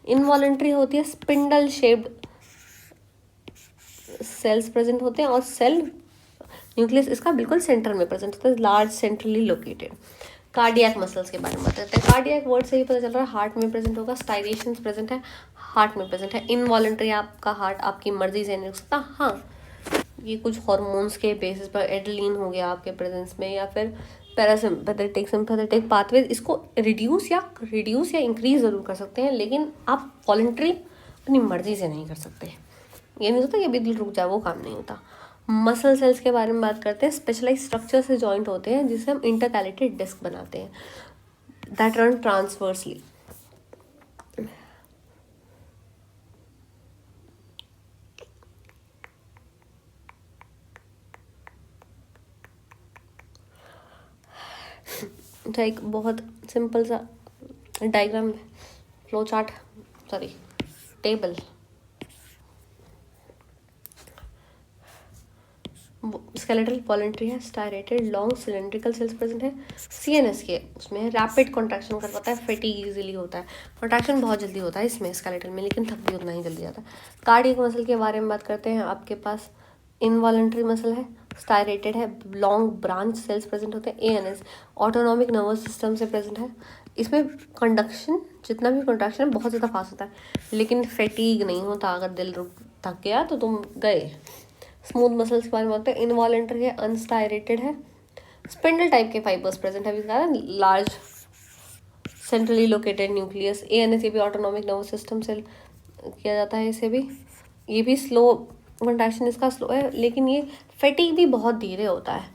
इनवॉलेंट्री होती है, स्पिंडल शेप्ड सेल्स प्रेजेंट होते हैं और सेल न्यूक्लियस इसका बिल्कुल सेंटर में प्रेजेंट होता है, large centrally located. Cardiac muscles के बारे में बात करते हैं। कार्डियक वर्ड से ही पता चल रहा है हार्ट में प्रेजेंट होगा। स्टाइरेशन प्रेजेंट है, हार्ट में प्रेजेंट है। इनवॉलेंट्री, आपका हार्ट आपकी मर्जी से नहीं रुक सकता। हाँ, ये कुछ हार्मोन्स के बेसिस पर एड्रेनलिन हो गया आपके प्रेजेंस में, या फिर पैरासिम्पैथेटिक सिम्पैथेटिक पाथवेज, इसको रिड्यूस या इंक्रीज ज़रूर कर सकते हैं, लेकिन आप वॉलेंट्री अपनी मर्जी से नहीं कर सकते। ये नहीं होता कि अभी दिल रुक जाए, वो काम नहीं होता। मसल सेल्स के बारे में बात करते हैं। स्पेशलाइज स्ट्रक्चर से जॉइंट होते हैं जिसे हम इंटरकैलेटेड डिस्क बनाते हैं, दैट रन ट्रांसवर्सली। एक बहुत सिंपल सा diagram, flow chart, table. Skeletal voluntary है, स्टायरेटेड, लॉन्ग सिलेंड्रिकल सेल्स प्रेजेंट है। सीएनएस के उसमें रैपिड कॉन्ट्रैक्शन कर पाता है, फैटीग इजीली होता है, कॉन्ट्रैक्शन बहुत जल्दी होता है इसमें स्केलेटल में, लेकिन थक भी उतना ही जल्दी जाता है। कार्डियक मसल के बारे में बात करते हैं। आपके पास इनवॉलेंट्री मसल है, स्टायरेटेड है, लॉन्ग ब्रांच सेल्स प्रेजेंट होते हैं। एएनएस ऑटोनॉमिक नर्वस सिस्टम से प्रेजेंट है। इसमें कंडक्शन, जितना भी कंट्रैक्शन है बहुत ज़्यादा फास्ट होता है, लेकिन फैटीग नहीं होता। अगर दिल थक गया तो तुम गए। स्मूथ मसल्स के बारे में बात करते हैं। इनवॉलेंट्री है, अनस्टायरेटेड है, स्पिंडल टाइप के फाइबर्स प्रेजेंट है, large centrally located nucleus. ANS, ये भी ऑटोनॉमिक नर्वस सिस्टम से किया जाता है। इसे भी, ये भी स्लो कंट्रैक्शन इसका स्लो है, लेकिन ये फैटीग भी बहुत धीरे होता है।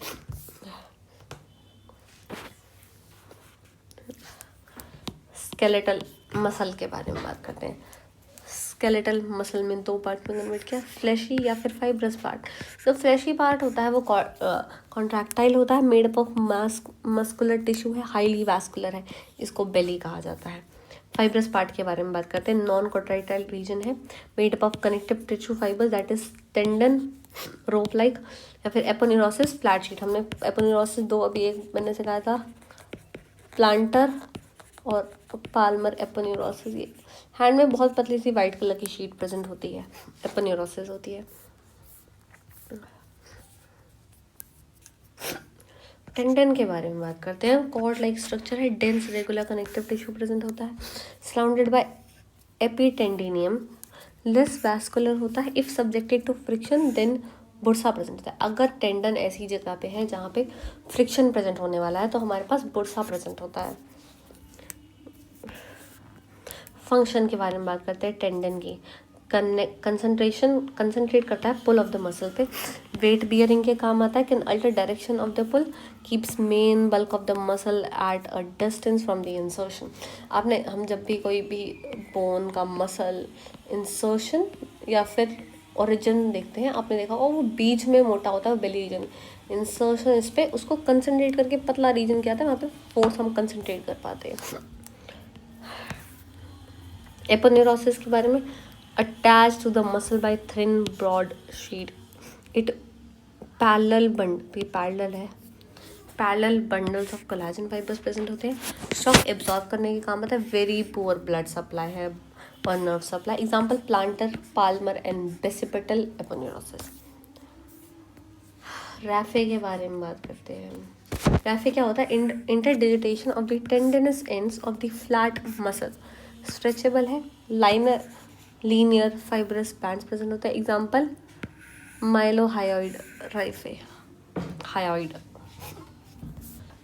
स्केलेटल मसल के बारे में बात करते हैं। स्केलेटल मसल में 2 पार्ट में कन्वर्ट किया, फ्लैशी या फिर फाइब्रस पार्ट। जो फ्लैशी पार्ट होता है वो कॉन्ट्रैक्टाइल होता है, made up of muscular tissue है, हाईली वैस्कुलर है, इसको बेली कहा जाता है। फाइब्रस पार्ट के बारे में बात करते हैं। नॉन कॉन्ट्रैक्टाइल रीजन है, made up of connective tissue fibre, that is tendon, rope like, या फिर एपोन्यूरोसिस, फ्लैट शीट। हमने एपोन्यूरोसिस 2 अभी एक मैंने सिखाया था, प्लांटर और पाल्मर एपोन्यूरोसिस। ये हैंड में बहुत पतली सी वाइट कलर की शीट प्रेजेंट होती है, एपोन्यूरोसिस होती है। टेंडन के बारे में बात करते हैं। कॉर्ड लाइक स्ट्रक्चर है, dense regular connective tissue present होता है, surrounded by epitendineum, less vascular होता है। If subjected to friction then bursa present होता है। अगर टेंडन ऐसी जगह पे है जहाँ पे फ्रिक्शन प्रेजेंट होने वाला है तो हमारे पास बुरसा प्रेजेंट होता है। फंक्शन के बारे में बात करते हैं। टेंडन की कंसंट्रेट करता है पुल ऑफ द मसल पे, वेट बियरिंग के काम आता है, can alter direction of the pull, keeps main bulk of the muscle at a distance from the insertion. हम जब भी कोई भी बोन का मसल इंसर्शन या फिर ओरिजिन देखते हैं, आपने देखा वो बीच में मोटा होता है, बेली रीजन। इंसर्शन इस पे उसको कंसंट्रेट करके पतला रीजन क्या आता है, वहाँ पे फोर्स हम कंसंट्रेट कर पाते हैं। एपोन्यूरोसिस के बारे में, attach to the muscle by thin broad sheet, it parallel है, parallel bundles of collagen fibres present होते हैं। शॉक एब्जॉर्ब करने के काम आता है। वेरी पुअर ब्लड सप्लाई है और nerve supply. Example plantar, palmar and bicipital aponeurosis. Raphe के बारे में बात करते हैं। रैफे क्या होता है? Interdigitation of the tendinous ends of the flat muscle. Stretchable है। Liner linear fibrous bands present होता है। Example mylohyoid raphe. Hyoid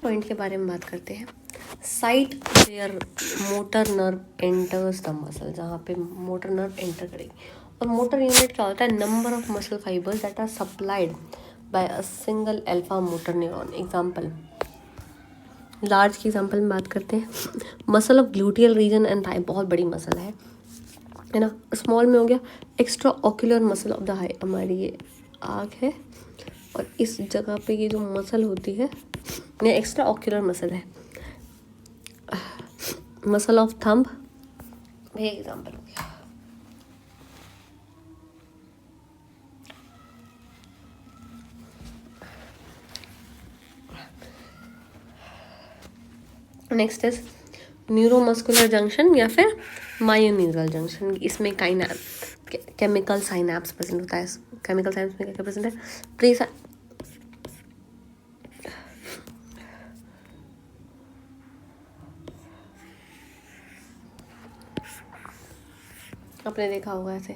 point के बारे में बात करते हैं। Site where motor nerve enters the muscle, जहाँ पे मोटर नर्व एंटर करेगी। और मोटर यूनिट क्या होता है? Number of muscle fibres that are supplied by a single alpha motor neuron. Example, large की एग्जांपल में बात करते हैं। Muscle of gluteal region and thigh, बहुत बड़ी मसल है ना। स्मॉल में हो गया extra ocular muscle of the eye, हमारी ये आँख है और इस जगह पे ये जो मसल होती है ये एक्स्ट्रा ऑक्यूलर मसल है। मसल ऑफ थंब भी एग्जांपल हो गया। नेक्स्ट इज न्यूरोमस्कुलर जंक्शन या फिर मायोन्यूरल जंक्शन। इसमें केमिकल साइनैप्स प्रेजेंट होता है। केमिकल साइनैप्स में क्या प्रेजेंट है? आपने देखा होगा ऐसे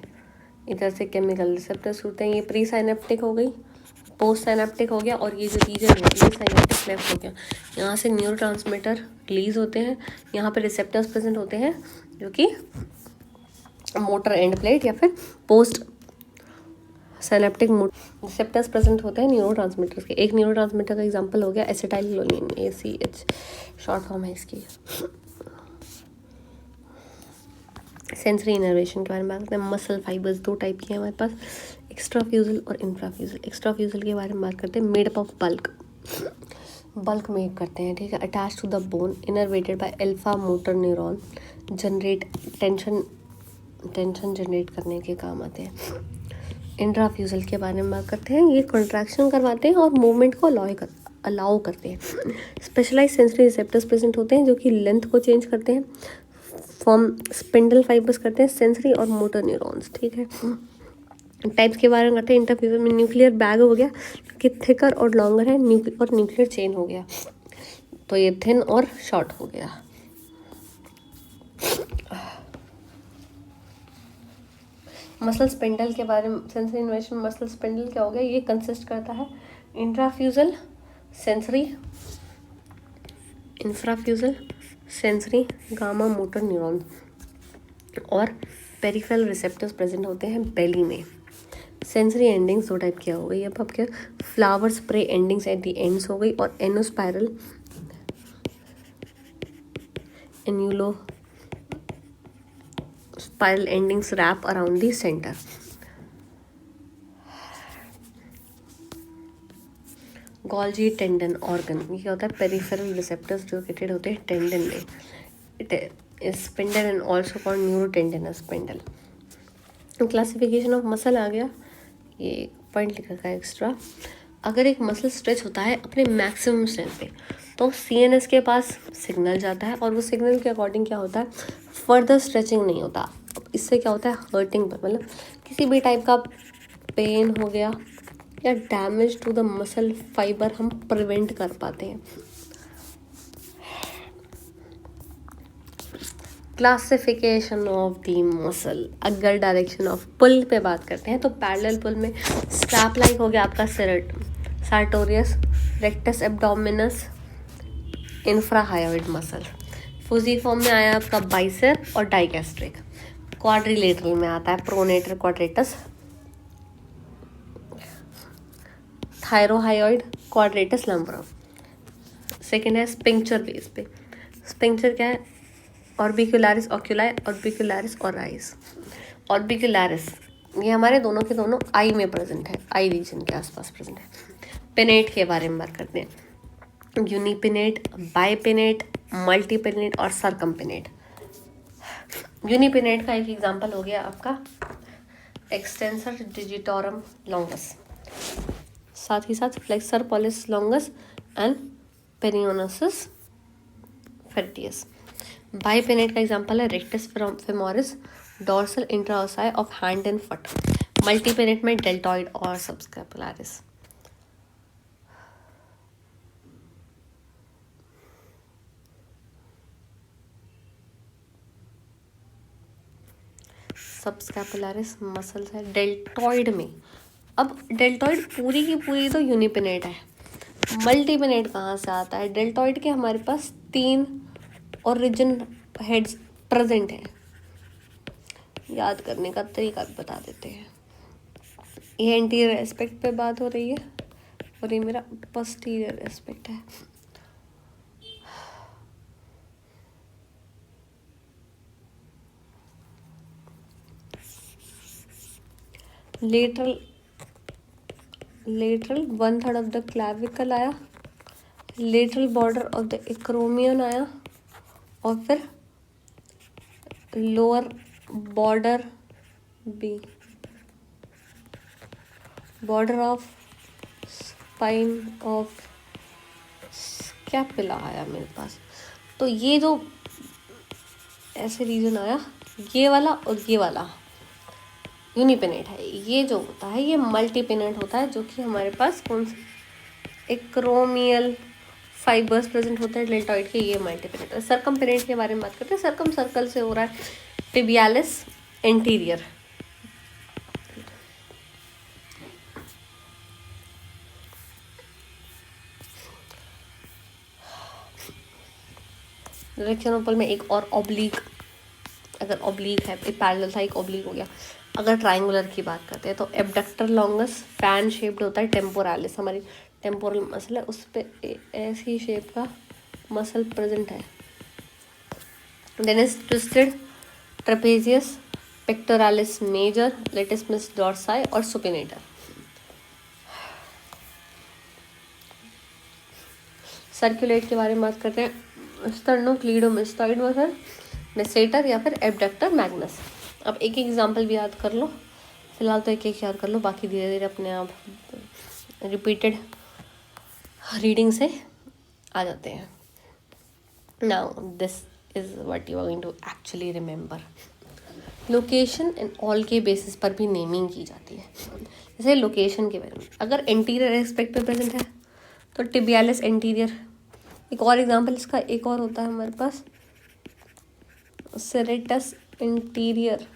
इधर से केमिकल रिसेप्टर्स होते हैं। ये प्री साइनेप्टिक हो गई, पोस्ट साइनेप्टिक हो गया, और ये जो रीजन है ये साइनेप्टिक लेफ्ट हो गया। यहाँ से न्यूरोट्रांसमीटर रिलीज होते हैं। यहाँ पे रिसेप्टर्स प्रेजेंट होते हैं जो कि मोटर एंड प्लेट या फिर पोस्ट साइनेप्टिक रिसेप्टर्स प्रेजेंट होते हैं न्यूरोट्रांसमीटर्स के। एक न्यूरोट्रांसमीटर का एग्जांपल हो गया एसिटाइलकोलिन, ACH शॉर्ट फॉर्म है इसकी। सेंसरी इनर्वेशन के बारे में बात करते हैं। मसल फाइबर्स दो टाइप की हैं हमारे पास, एक्स्ट्राफ्यूजल और इंफ्राफ्यूजल। एक्स्ट्राफ्यूजल के बारे में बात करते हैं। Made up of bulk make करते हैं, ठीक है। Attach to the bone, innervated by alpha motor neuron, generate tension generate करने के काम आते हैं। इंट्राफ्यूजल के बारे में बात करते हैं। ये कॉन्ट्रैक्शन करवाते हैं और मूवमेंट को अलाउ करते हैं। स्पेशलाइज सेंसरी रिसेप्टर्स प्रेजेंट होते हैं जो कि लेंथ को चेंज करते हैं, फॉर्म स्पिंडल फाइबर्स करते हैं सेंसरी और मोटर न्यूरॉन्स, ठीक है। टाइप्स के बारे में करते हैं। इंटरफ्यूजल में न्यूक्लियर बैग हो गया कि थिकर और लॉन्गर है, और न्यूक्लियर चेन हो गया तो ये थिन और शॉर्ट हो गया। मसल स्पिंडल के बारे में सेंसरी इन्वेशन में मसल स्पिंडल क्या हो गया? ये कंसिस्ट करता है intrafusal sensory, infrafusal sensory, gamma motor neuron, और पेरिफेरल रिसेप्टर्स प्रेजेंट होते हैं बेली में। सेंसरी एंडिंग्स दो टाइप की हो गई। अब आपके flower spray endings at the ends हो गई, और annulospiral annulo spiral endings wrap around the centre. Golgi tendon organ, ये क्या होता है? पेरिफेरल रिसेप्टर्स जो लोकेटेड होते हैं टेंडन में। It is spindle and also called neurotendinous spindle. Classification of muscle आ गया, ये पॉइंट लिखा है एक्स्ट्रा। अगर एक मसल स्ट्रेच होता है अपने मैक्सिमम स्ट्रेंथ पे तो CNS के पास सिग्नल जाता है, और वो सिग्नल के अकॉर्डिंग क्या होता है? फर्दर स्ट्रेचिंग नहीं होता। इससे क्या होता है? हर्टिंग, मतलब किसी भी टाइप का पेन हो गया या damage to the muscle fibre हम प्रिवेंट कर पाते हैं। क्लासिफिकेशन ऑफ द मसल, अगर डायरेक्शन ऑफ पुल पे बात करते हैं तो पैरेलल पुल में स्ट्रैप लाइक हो गया आपका सार्टोरियस, रेक्टस एब्डोमिनस, इंफ्राहायोइड मसल। फुजीफॉर्म में आया आपका बाइसेप और डाइगैस्ट्रिक। क्वाड्रिलेटरल में आता है प्रोनेटर क्वाड्रेटस, थायरोहायोइड, क्वाड्रेटस लंब्रम। सेकेंड है स्पिंक्चर बेस पे। स्पिंक्चर क्या है? Orbicularis oculi, orbicularis ओराइस। ऑर्बिकुलरिस ये हमारे दोनों के दोनों आई में प्रेजेंट है, आई रीजन के आसपास प्रेजेंट है। पिनेट के बारे में बात करते हैं। यूनिपिनेट, बाइपिनेट, मल्टीपिनेट और सर्कमपिनेट। यूनिपिनेट का एक एग्जांपल हो गया आपका एक्सटेंसर डिजिटोरम लॉन्गस। साथ ही साथ flexor pollicis longus and peroneus tertius. Bipennate का एग्जांपल है rectus femoris, dorsal interossei of hand and foot. Multipennate में डेल्टॉइड और सबस्कैपुलारिस। सबस्कैपुलारिस मसल्स है डेल्टॉइड में। अब डेल्टॉइड पूरी की पूरी तो यूनिपिनेट है, मल्टीपिनेट कहाँ से आता है? डेल्टॉइड के हमारे पास 3 ओरिजिन हेड्स प्रेजेंट हैं। याद करने का तरीका बता देते हैं। ये एंटीरियर एस्पेक्ट पे बात हो रही है और ये मेरा पोस्टीरियर एस्पेक्ट है। लेटरल 1/3 ऑफ द क्लैविकल आया, lateral border of the acromion आया, और फिर lower border border of spine of scapula आया मेरे पास। तो ये जो ऐसे रीजन आया, ये वाला और ये वाला यूनिपेनेट है। ये जो होता है ये मल्टीपेनेट होता है, जो कि हमारे पास कौन से एक्रोमियल फाइबर्स प्रेजेंट होते हैं डेल्टॉइड के, ये मल्टीपेनेट है। सर्कमपेनेट के बारे में बात करते हैं। सर्कम सर्कल से हो रहा है, टिबियालिस एंटीरियर। डायरेक्शन ऑफ में एक और ऑब्लिक, अगर ऑब्लिक है, एक पैरेलल था, एक ऑब्लिक हो गया। अगर ट्राइंगुलर की बात करते हैं तो एब्डक्टर लॉन्गस फैन शेप्ड होता है, टेम्पोरालिस हमारी टेम्पोरल मसल है, उस पर ऐसी शेप का मसल प्रेजेंट है। Then is twisted trapezius, pectoralis major, latissimus dorsi और सुपिनेटर। सर्कुलेट के बारे में बात करते हैं। स्टर्नोक्लीडोमास्टोइड मसल, मेसेटर या फिर एब्डक्टर मैग्नस। अब एक एग्जांपल भी याद कर लो, फिलहाल तो एक याद कर लो, बाकी धीरे धीरे अपने आप रिपीटेड रीडिंग से आ जाते हैं। Now this is what you are going to actually remember. Location and all के बेसिस पर भी नेमिंग की जाती है। जैसे लोकेशन के बारे में, अगर एंटीरियर एस्पेक्ट पे प्रेजेंट है तो टिबियालिस एंटीरियर। एक और एग्जांपल इसका एक और होता है हमारे पास, सेरेटस इंटीरियर।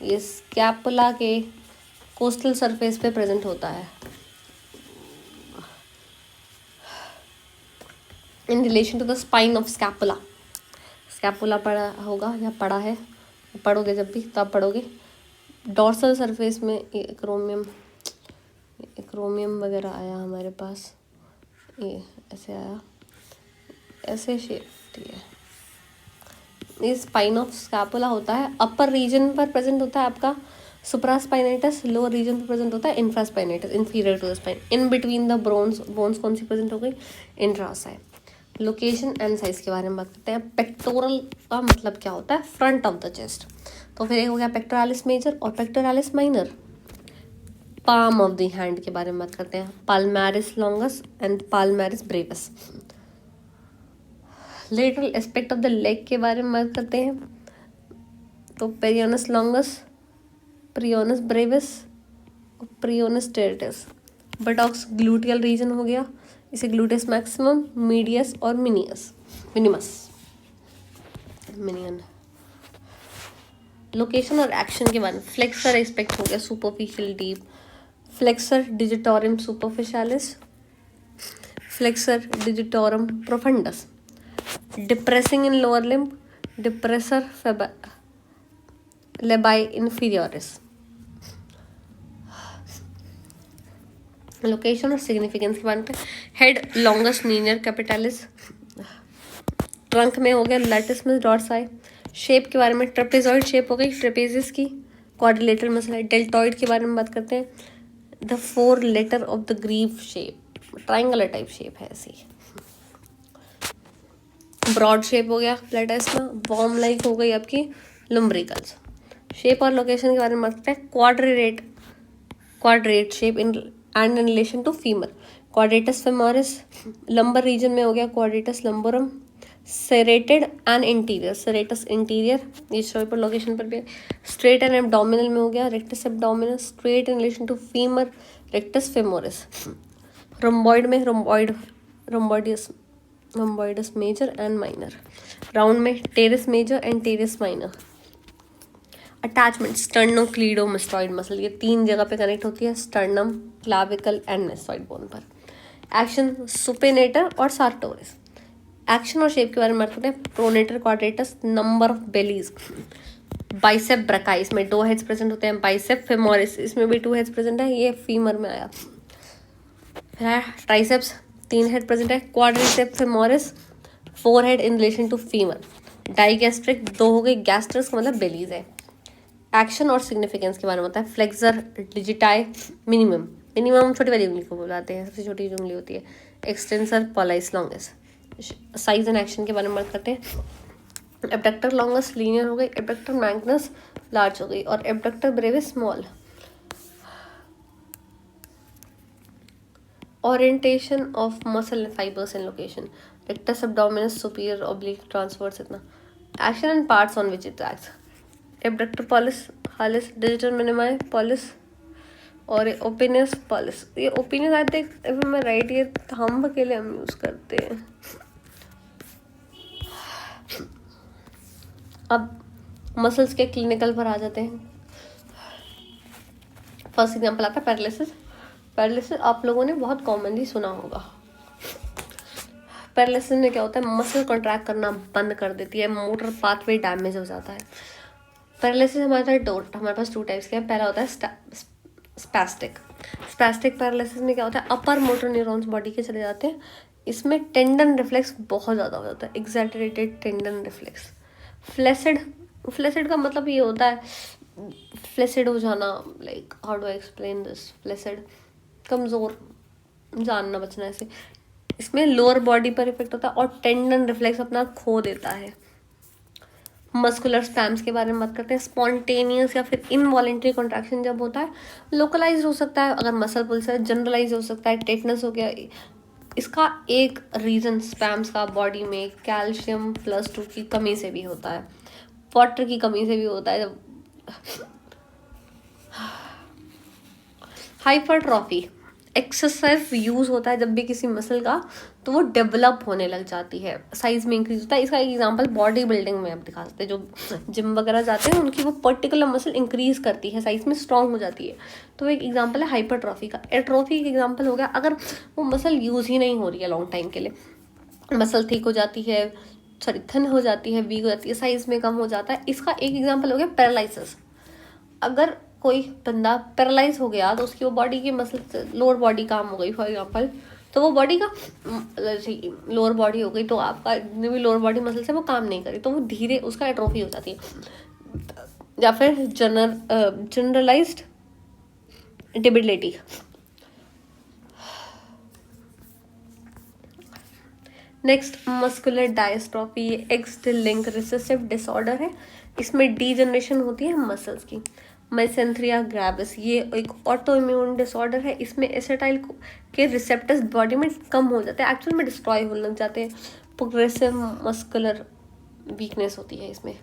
ये स्कैपुला के कोस्टल सरफेस पे प्रेजेंट होता है in relation to the spine of scapula. Scapula पढ़ा होगा या पढ़ा है, पढ़ोगे जब भी तब पढ़ोगे। डॉर्सल सरफेस में एक्रोमियम वगैरह आया हमारे पास, ये ऐसे आया, ऐसे शेप है। ये स्पाइन ऑफ स्कैपुला होता है। अपर रीजन पर प्रेजेंट होता है आपका सुप्रास्पाइनेटस, लोअर रीजन पर प्रेजेंट होता है infraspinatus, inferior to the spine. In between the bones कौन सी प्रेजेंट हो गई? इंट्राओसाई। लोकेशन एंड साइज के बारे में बात करते हैं। पेक्टोरल का मतलब क्या होता है? Front of the chest. तो फिर एक हो गया पेक्टोरालिस मेजर और pectoralis minor. Palm of the hand के बारे में बात करते हैं। Palmaris longus and palmaris brevis. Lateral aspect of the leg के बारे में बात करते हैं तो पेरियोनस लॉन्गस, प्रियोनस ब्रेविस और peroneus tertius. Buttocks gluteal region हो गया, इसे ग्लूटेस मैक्सिमम, मीडियस और मिनिमस। लोकेशन और एक्शन के बारे में, फ्लेक्सर एस्पेक्ट हो गया, superficial deep, flexor digitorum superficialis, flexor digitorum profundus. Depressing in lower limb, depressor labii inferioris. Location और सिग्निफिकेंस के बारे में, head longus linear capitalis, trunk में हो गया लैटिसिमस डोर्साई। शेप के बारे में, ट्रेपेजॉइड शेप हो गई ट्रेपेजिस की, क्वाड्रिलेटरल मसल है। डेल्टॉइड के बारे में बात करते हैं, the 4 letter of the Greek shape, triangular type shape है ऐसी। ब्रॉड शेप हो गया प्लेटेस्मा, वॉर्म लाइक हो गई आपकी लुम्ब्रिकल्स। शेप और लोकेशन के बारे में बात करते हैं। Quadrate shape in and in relation to femur, quadratus femoris lumbar region में हो गया, quadratus lumborum, serrated and interior, serratus interior ये शो पर लोकेशन पर भी, स्ट्रेट एंड एब्डोमिनल में हो गया, rectus abdominal, straight in relation to femur, rectus femoris, rhomboid में rhomboideus major and minor, round में teres major and teres minor. Attachment sternocleidomastoid muscle, ये 3 जगह पे कनेक्ट होती है, sternum, clavicle and mastoid bone पर। एक्शन सुपेनेटर और सार्टोरिस। एक्शन और शेप के बारे में बात करते हैं। Pronator quadratus, number of bellies, bicep brachii, इसमें 2 हेड्स प्रेजेंट होते हैं, बाइसेप फेमोरिस इसमें भी 2 हेड्स प्रेजेंट है, ये फीमर में आया। फिर ट्राइसेप्स 3 हेड प्रेजेंट है, quadriceps femoris 4 head in relation to femur, digastric 2 हो गई, गैस्ट्रस का मतलब बेलीज है। एक्शन और सिग्निफिकेंस के बारे में होता है। फ्लेक्सर डिजिटाई मिनिमम, मिनिमम छोटी वाली उंगली को बुलाते हैं, सबसे छोटी जो उंगली होती है। Extensor pollicis longest. Size and action के बारे में बात करते हैं। एब्डक्टर लॉन्गेस्ट लीनियर हो गई, एब्डक्टर मैग्नस लार्ज हो गई, और abductor brevis small. Orientation of muscle and fibres and location, rectus abdominis superior oblique transverse इतना। Action and parts on which it acts, abductor pollicis hallucis, digital minimi pollicis, और opponens pollicis. ये opponens I think मैं right, ये thumb के लिए हम use करते हैं। अब मसल्स के क्लिनिकल पर आ जाते हैं। फर्स्ट एग्जांपल आता है पैरालिसिस। पैरालिसिस आप लोगों ने बहुत कॉमनली सुना होगा। पैरालिसिस में क्या होता है, मसल कॉन्ट्रैक्ट करना बंद कर देती है, मोटर पाथवे डैमेज हो जाता है। पैरालिसिस हमारे पास 2 टाइप्स के हैं। पहला होता है स्पैस्टिक। स्पैस्टिक पैरालिसिस में क्या होता है, अपर मोटर न्यूरॉन्स बॉडी के चले जाते हैं, इसमें टेंडन रिफ्लेक्स बहुत ज़्यादा हो जाता है, एग्जैजरेटेड टेंडन रिफ्लेक्स। फ्लेसिड का मतलब ये होता है फ्लेसिड हो जाना, like how do I explain this, flaccid कमज़ोर, जानना बचना ऐसे। इसमें लोअर बॉडी पर इफेक्ट होता है और टेंडन रिफ्लेक्स अपना खो देता है। मस्कुलर स्पैम्स के बारे में बात करते हैं। स्पॉन्टेनियस या फिर इनवॉलेंट्री कॉन्ट्रैक्शन जब होता है, लोकलाइज हो सकता है अगर मसल पुल्स है, जनरलाइज हो सकता है, टेटनस हो गया। इसका एक रीज़न स्पैम्स का बॉडी में कैल्शियम +2 की कमी से भी होता है, वाटर की कमी से भी होता है। हाइपरट्रॉफी एक्सेसिव यूज होता है जब भी किसी मसल का, तो वो डेवलप होने लग जाती है, साइज में इंक्रीज होता है। इसका एक एग्जांपल बॉडी बिल्डिंग में आप दिखा सकते हैं, जो जिम वगैरह जाते हैं उनकी वो पर्टिकुलर मसल इंक्रीज करती है, साइज में स्ट्रांग हो जाती है। तो एक एग्जांपल है हाइपरट्रॉफी का। एट्रोफी का एग्जांपल हो गया अगर वो मसल यूज ही नहीं हो रही है लॉन्ग टाइम के लिए, मसल थिक हो जाती है, सॉरी थिन हो जाती है, वीक हो जाती है, साइज में कम हो जाता है। इसका एक एग्जांपल हो गया पैरालिसिस। अगर कोई बंदा पैरालाइज हो गया तो उसकी वो बॉडी की मसल, लोअर बॉडी काम हो गई फॉर एग्जांपल, तो वो बॉडी का लोअर बॉडी हो गई, तो आपका जितनी भी लोअर बॉडी मसल से वो काम नहीं करी, तो वो धीरे उसका एट्रोफी हो जाती है। या फिर generalised debility. Next muscular dystrophy, X link recessive disorder है। इसमें डीजनरेशन होती है मसल्स की। मेसेंथ्रिया ग्रेविस, ये एक ऑटो इम्यून डिसऑर्डर है। इसमें एसिटाइल के रिसेप्टर्स बॉडी में कम हो जाते हैं, एक्चुअल में डिस्ट्रॉय होने लग जाते हैं। प्रोग्रेसिव मस्कुलर वीकनेस होती है इसमें।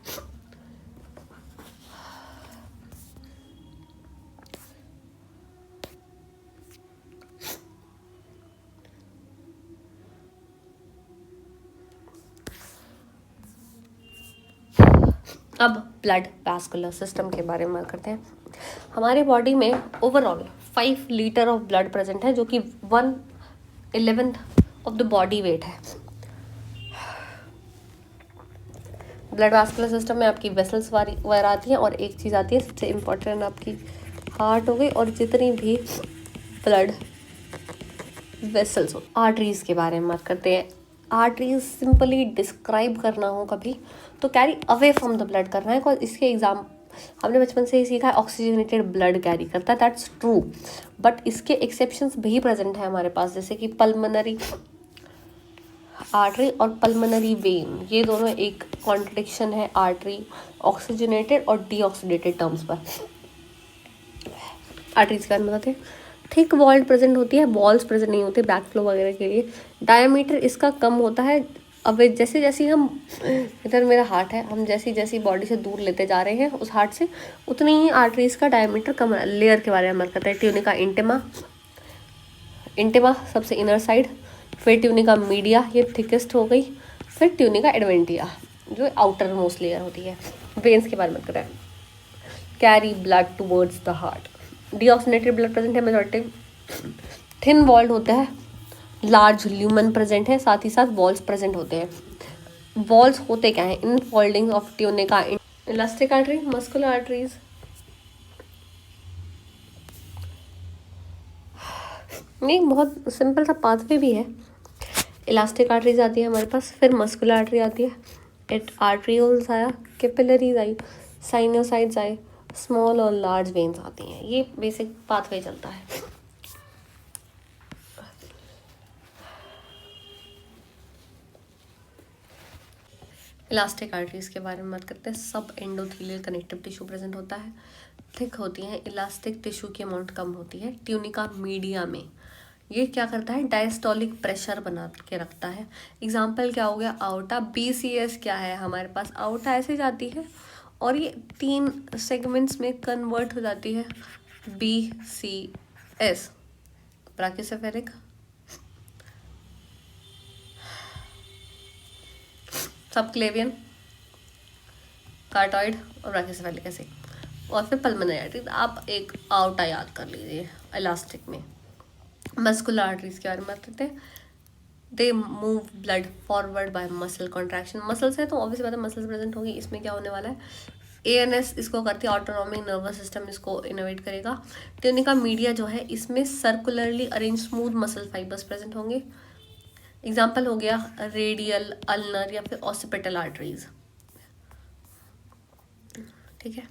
अब ब्लड वैस्कुलर सिस्टम के बारे में बात करते हैं। हमारे बॉडी में overall 5 litre of blood present है, जो कि 1/11 ऑफ द बॉडी वेट है। ब्लड वैस्कुलर सिस्टम में आपकी वेसल्स वगैरह आती हैं, और एक चीज़ आती है सबसे इम्पोर्टेंट, आपकी हार्ट हो गई, और जितनी भी ब्लड वेसल्स हो। आर्टरीज के बारे में बात करते हैं। आर्टरीज सिंपली डिस्क्राइब करना हो कभी तो carry away from the blood करना है, बिकॉज इसके एग्जाम हमने बचपन से ही सीखा है ऑक्सीजनेटेड ब्लड कैरी करता है, दैट्स ट्रू, बट इसके एक्सेप्शंस भी प्रेजेंट है हमारे पास, जैसे कि पल्मोनरी आर्टरी और पल्मोनरी वेन, ये दोनों एक कॉन्ट्रडिक्शन है आर्टरी ऑक्सीजनेटेड और डीऑक्सीडेटेड टर्म्स पर। आर्टरीज के बारे में बताते हैं। थिक वॉल्ड प्रेजेंट होती है, वॉल्स प्रेजेंट नहीं होते बैक फ्लो वगैरह के लिए। डायमीटर इसका कम होता है। अब जैसे जैसे हम, इधर मेरा हार्ट है, हम जैसी जैसी बॉडी से दूर लेते जा रहे हैं उस हार्ट से, उतनी ही आर्टरीज का डायमीटर कम। लेयर के बारे में बात करते हैं। ट्यूनिका इंटिमा, इंटिमा सबसे इनर साइड, फिर ट्यूनिका मीडिया, ये थिकेस्ट हो गई, फिर ट्यूनिका एडवेंटिया जो आउटर मोस्ट लेयर होती है। वेन्स के बारे में बात करें, carry blood towards the heart. Deoxygenated blood present है मेजॉरिटी। थिन वॉल्ड होता है, लार्ज ल्यूमन प्रेजेंट है, साथ ही साथ वॉल्स प्रेजेंट होते हैं। वॉल्स होते क्या हैं? In folding of tunica, elastic artery, muscular arteries. नहीं, बहुत सिंपल सा पाथवे भी है। इलास्टिक आर्टरीज आती है हमारे पास, फिर मस्कुलर आर्टरी आती है, एट आर्ट्रियोल्स आया, कैपिलरीज आई, साइनोसाइड्स आए, स्मॉल और लार्ज वेन्स आती हैं। ये बेसिक पाथवे चलता है। इलास्टिक आर्टरीज के बारे में बात करते हैं। सब एंडोथेलियल कनेक्टिव टिश्यू प्रेजेंट होता है, थिक होती हैं, इलास्टिक टिश्यू की अमाउंट कम होती है। ट्यूनिका मीडिया में ये क्या करता है? डायस्टोलिक प्रेशर बना के रखता है। एग्जाम्पल क्या हो गया? आउटा। BCS क्या है हमारे पास? आउटा ऐसे जाती है और ये 3 सेगमेंट्स में कन्वर्ट हो जाती है। BCS, ब्राकियोसेफेलिक, सबक्लेवियन, कार्टॉइड और ब्राकियोसेफेलिक ऐसे, और फिर पल्मोनरी आर्टरीज। आप एक आउटा याद कर लीजिए इलास्टिक में। मस्कुलर आर्टरीज के बारे में बात करते हैं। They move blood forward bye muscle contraction. Muscles है तो ऑब्वियस बात है मसल्स प्रेजेंट होगी। इसमें क्या होने वाला है? ANS इसको करती है, ऑटोनॉमिक नर्वस सिस्टम इसको इनोवेट करेगा। ट्यूनिका मीडिया जो है इसमें circularly arrange smooth muscle fibres present होंगे। एग्जाम्पल हो गया रेडियल, अल्नर या फिर ऑसिपिटल आर्टरीज। ठीक है।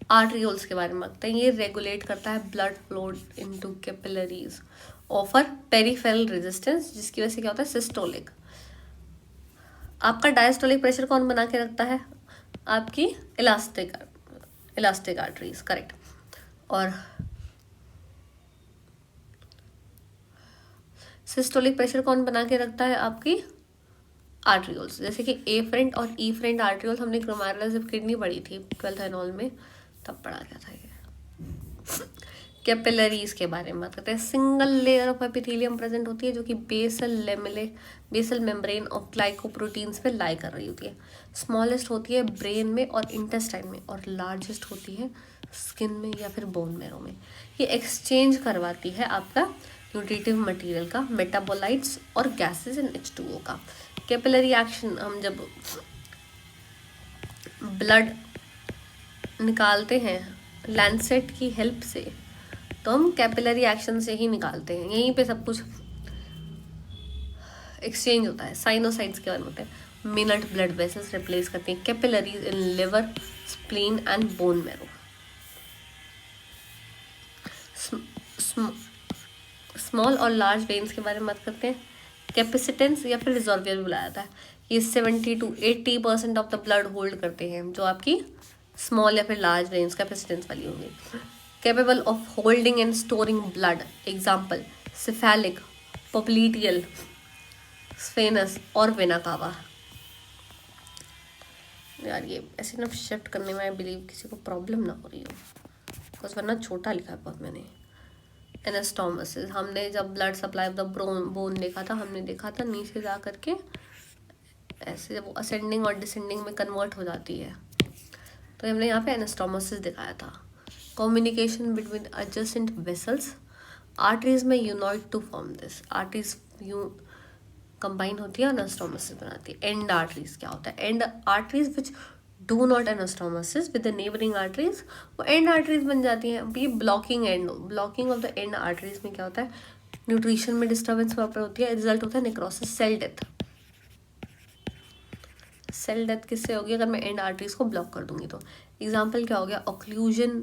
आर्टरियोल्स के बारे में बात हैं। ये रेगुलेट करता है blood flow into capillaries, offer peripheral resistance, जिसकी वजह से क्या होता है? सिस्टोलिक। आपका डायस्टोलिक प्रेशर कौन बना के रखता है? आपकी इलास्टिक आर्टरीज, करेक्ट। और सिस्टोलिक प्रेशर कौन बना के रखता है? आपकी आर्टरियोल्स। जैसे कि एफरेंट और ईफरेंट आर्टरियोल्स हमने ग्लोमेरुलर जब किडनी पढ़ी थी 12th एनऑल में, तब पढ़ा गया था ये। कैपिलरीज के बारे में बात करते हैं। Single layer of epithelium present होती है जो कि बेसल मेम्ब्रेन ऑफ ग्लाइकोप्रोटीन्स पे लाई कर रही होती है। स्मॉलेस्ट होती है ब्रेन में और इंटेस्टाइन में, और लार्जेस्ट होती है स्किन में या फिर बोन मैरो में। ये एक्सचेंज करवाती है आपका न्यूट्रिटिव मटेरियल का, मेटाबोलाइट्स और गैसेस इन H2O का। कैपिलरी एक्शन, हम जब ब्लड निकालते हैं लैंसेट की हेल्प से, तो हम कैपिलरी एक्शन से ही निकालते हैं। यहीं पे सब कुछ एक्सचेंज होता है। साइनोसाइड्स के बारे में होते हैं। मिनट ब्लड वेसल्स रिप्लेस करती हैं capillaries in liver, spleen and bone marrow. Small और लार्ज वेन्स के बारे में बात करते हैं। कैपेसिटेंस या फिर रिजर्वियर बुलाया जाता है। ये 70 to 80% of the blood hold करते हैं, जो आपकी स्मॉल या फिर लार्ज वेन्स कैपेसिटेंस वाली होंगी। Capable of holding and storing blood, example cephalic, popliteal, saphenous और वेना कावा। यार ये ऐसे ना शिफ्ट करने में आई बिलीव किसी को प्रॉब्लम ना हो रही हो, बिकॉज वरना छोटा लिखा है बहुत मैंने। एनास्टोमोसिस, हमने जब blood supply of the bone देखा था, हमने देखा था नीचे जा करके ऐसे जब वो असेंडिंग और डिसेंडिंग में कन्वर्ट हो जाती है, तो हमने यहाँ पे एनास्टोमोसिस दिखाया था। Communication between adjacent vessels, arteries में unite to form this. Arteries यूं कंबाइन होती है, एनास्टोमोसिस बनाती है। एंड आर्टरीज क्या होता है? And arteries which do not anastomosis with the neighbouring arteries, वो एंड आर्टरीज बन जाती हैं। ये blocking of the end arteries में क्या होता है? न्यूट्रिशन में डिस्टर्बेंस वहाँ पर होती है, रिजल्ट होता है necrosis, cell death. Cell death किससे होगी? अगर मैं एंड आर्टरीज को ब्लॉक कर दूंगी तो। एग्जाम्पल क्या हो गया? Occlusion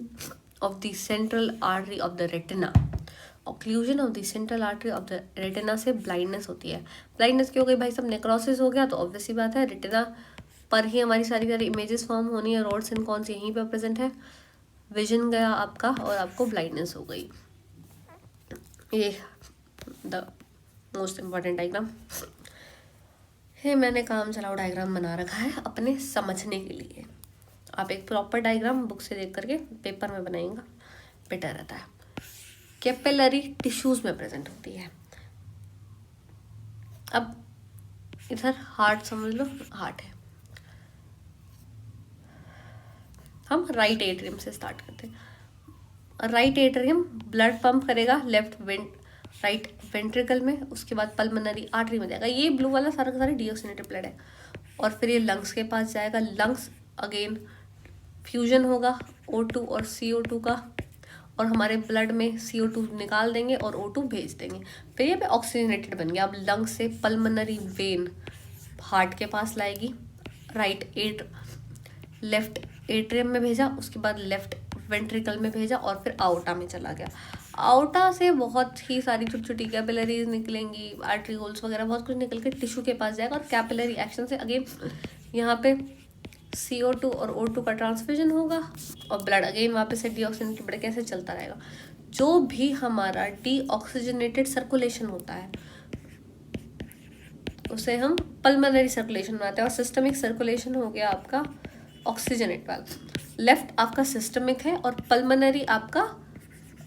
of the central artery of the retina. Occlusion of the central artery of the retina से ब्लाइंडनेस होती है। ब्लाइंडनेस क्यों हो गई भाई? सब नेक्रोसिस हो गया, तो ऑब्वियस ही बात है रेटिना पर ही हमारी सारी इमेजेस फॉर्म होनी है। रोड्स एंड कॉन्स यहीं पर प्रेजेंट है। विजन गया आपका और आपको ब्लाइंडनेस हो गई। ये द मोस्ट इम्पॉर्टेंट डायग्राम, ये मैंने काम चलाओ डायग्राम बना रखा है अपने समझने के लिए। आप एक प्रॉपर डायग्राम बुक से देख करके पेपर में बनाएंगे, बेटर रहता है। कैपिलरी टिश्यूज में प्रेजेंट होती है। अब इधर हार्ट समझ लो, हार्ट है। हम राइट एट्रियम से स्टार्ट करते हैं। राइट एट्रियम ब्लड पंप करेगा राइट वेंट्रिकल में, उसके बाद पल्मोनरी आर्टरी में जाएगा। ये ब्लू वाला सारा का सारा डीऑक्सीनेटेड ब्लड है। और फिर ये लंग्स के पास जाएगा। लंग्स अगेन फ्यूजन होगा O2 और CO2 का, और हमारे ब्लड में CO2 निकाल देंगे और O2 भेज देंगे। फिर ये पे ऑक्सीजनेटेड बन गया। अब लंग्स से पल्मोनरी वेन हार्ट के पास लाएगी, लेफ्ट एट्रियम में भेजा, उसके बाद लेफ्ट वेंट्रिकल में भेजा और फिर आउटा में चला गया। आउटा से बहुत ही सारी छोटी छोटी कैपिलरीज निकलेंगी, आर्टरीहोल्स वगैरह बहुत कुछ निकल के टिश्यू के पास जाएगा। और कैपिलरी एक्शन से अगेन यहाँ पे CO2 और O2 का ट्रांसफ्यूजन होगा और ब्लड अगेन वापस से डीऑक्सीजनेटेड ब्लड कैसे चलता रहेगा। जो भी हमारा डीऑक्सीजनेटेड सर्कुलेशन होता है उसे हम पल्मोनरी सर्कुलेशन बनाते हैं। और सिस्टमिक सर्कुलेशन हो गया आपका ऑक्सीजनेट वाला, लेफ्ट आपका सिस्टमिक है और पल्मोनरी आपका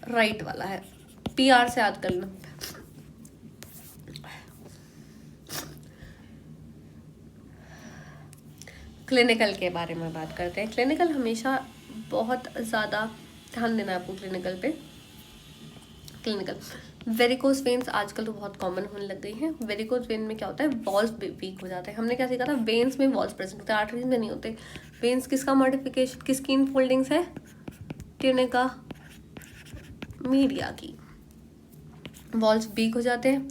राइट वाला है। PR से याद कर लो। क्लिनिकल के बारे में बात करते हैं। क्लिनिकल हमेशा बहुत ज़्यादा ध्यान देना है आपको क्लिनिकल पे। क्लिनिकल वेरिकोज वेन्स आजकल तो बहुत कॉमन होने लग गई हैं। वेरिकोज वेन में क्या होता है, वॉल्स वीक हो जाते हैं। हमने क्या सीखा था, वेन्स में वॉल्स प्रेजेंट होते हैं, आर्टरीज में नहीं होते। वेन्स किसका मॉडिफिकेशन, किसकी इनफोल्डिंग्स है, ट्यूनिका मीडिया की। वॉल्स वीक हो जाते हैं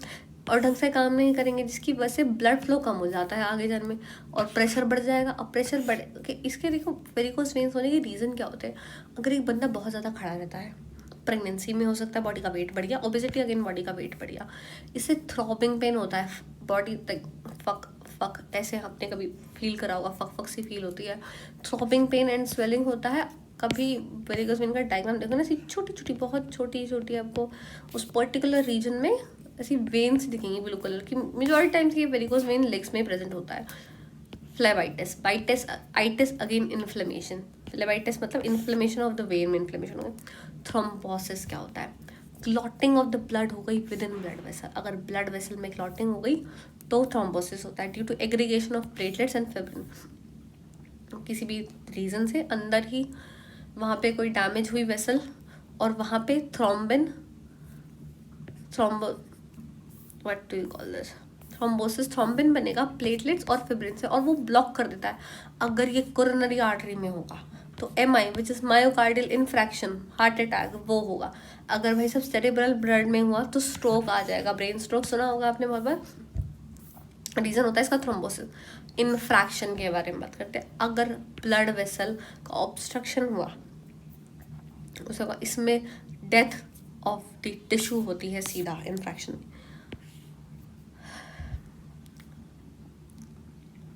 और ढंग से काम नहीं करेंगे, जिसकी वजह से ब्लड फ्लो कम हो जाता है आगे जाने में और प्रेशर बढ़ जाएगा। और प्रेशर बढ़ इसके देखो वेरिकोज वेन्स होने के रीज़न क्या होते हैं। अगर एक बंदा बहुत ज़्यादा खड़ा रहता है, प्रेगनेंसी में हो सकता है, बॉडी का वेट बढ़ गया, ओबेसिटी अगेन बॉडी का वेट बढ़ गया, इससे थ्रॉबिंग पेन होता है, बॉडी फक फक ऐसे आपने कभी फील करा होगा, फक फक सी फील होती है, थ्रॉबिंग पेन एंड स्वेलिंग होता है। कभी वेरिकोज वेन का डायग्राम देखो ना, ऐसी छोटी छोटी बहुत छोटी छोटी आपको उस पर्टिकुलर रीजन में ऐसी वेन्स दिखेंगी ब्लू कलर की। मेजॉरिटी टाइम्स ये वेरिकोज वेन लेग्स में प्रेजेंट होता है। Phlebitis, bitis, itis again inflammation. Phlebitis मतलब इन्फ्लेमेशन ऑफ द वेन में इन्फ्लेमेशन हो गई। थ्रोम्बोसिस क्या होता है, क्लॉटिंग ऑफ द ब्लड हो गई विद इन ब्लड वेसल। अगर ब्लड वेसल में क्लॉटिंग हो गई तो थ्रोम्बोसिस होता है due to aggregation of platelets and fibrin. किसी भी रीजन से अंदर ही वहाँ पे कोई डैमेज हुई वेसल और वहाँ पे थ्रोम्बोसिस, थ्रोम्बिन बनेगा प्लेटलेट्स और फिब्रिन से और वो ब्लॉक कर देता है। अगर ये कोरोनरी आर्टरी में होगा तो MI which is myocardial infarction, heart attack, वो होगा। अगर भाई सब सेरेब्रल ब्लड में हुआ तो स्ट्रोक आ जाएगा, ब्रेन स्ट्रोक सुना होगा आपने बहुत बार। रीजन होता है इसका थ्रोम्बोसिस। इन्फ्रैक्शन के बारे में बात करते हैं। अगर ब्लड वेसल का ऑब्स्ट्रक्शन हुआ उसका इसमें डेथ ऑफ द टिश्यू होती है सीधा इन्फ्रैक्शन में।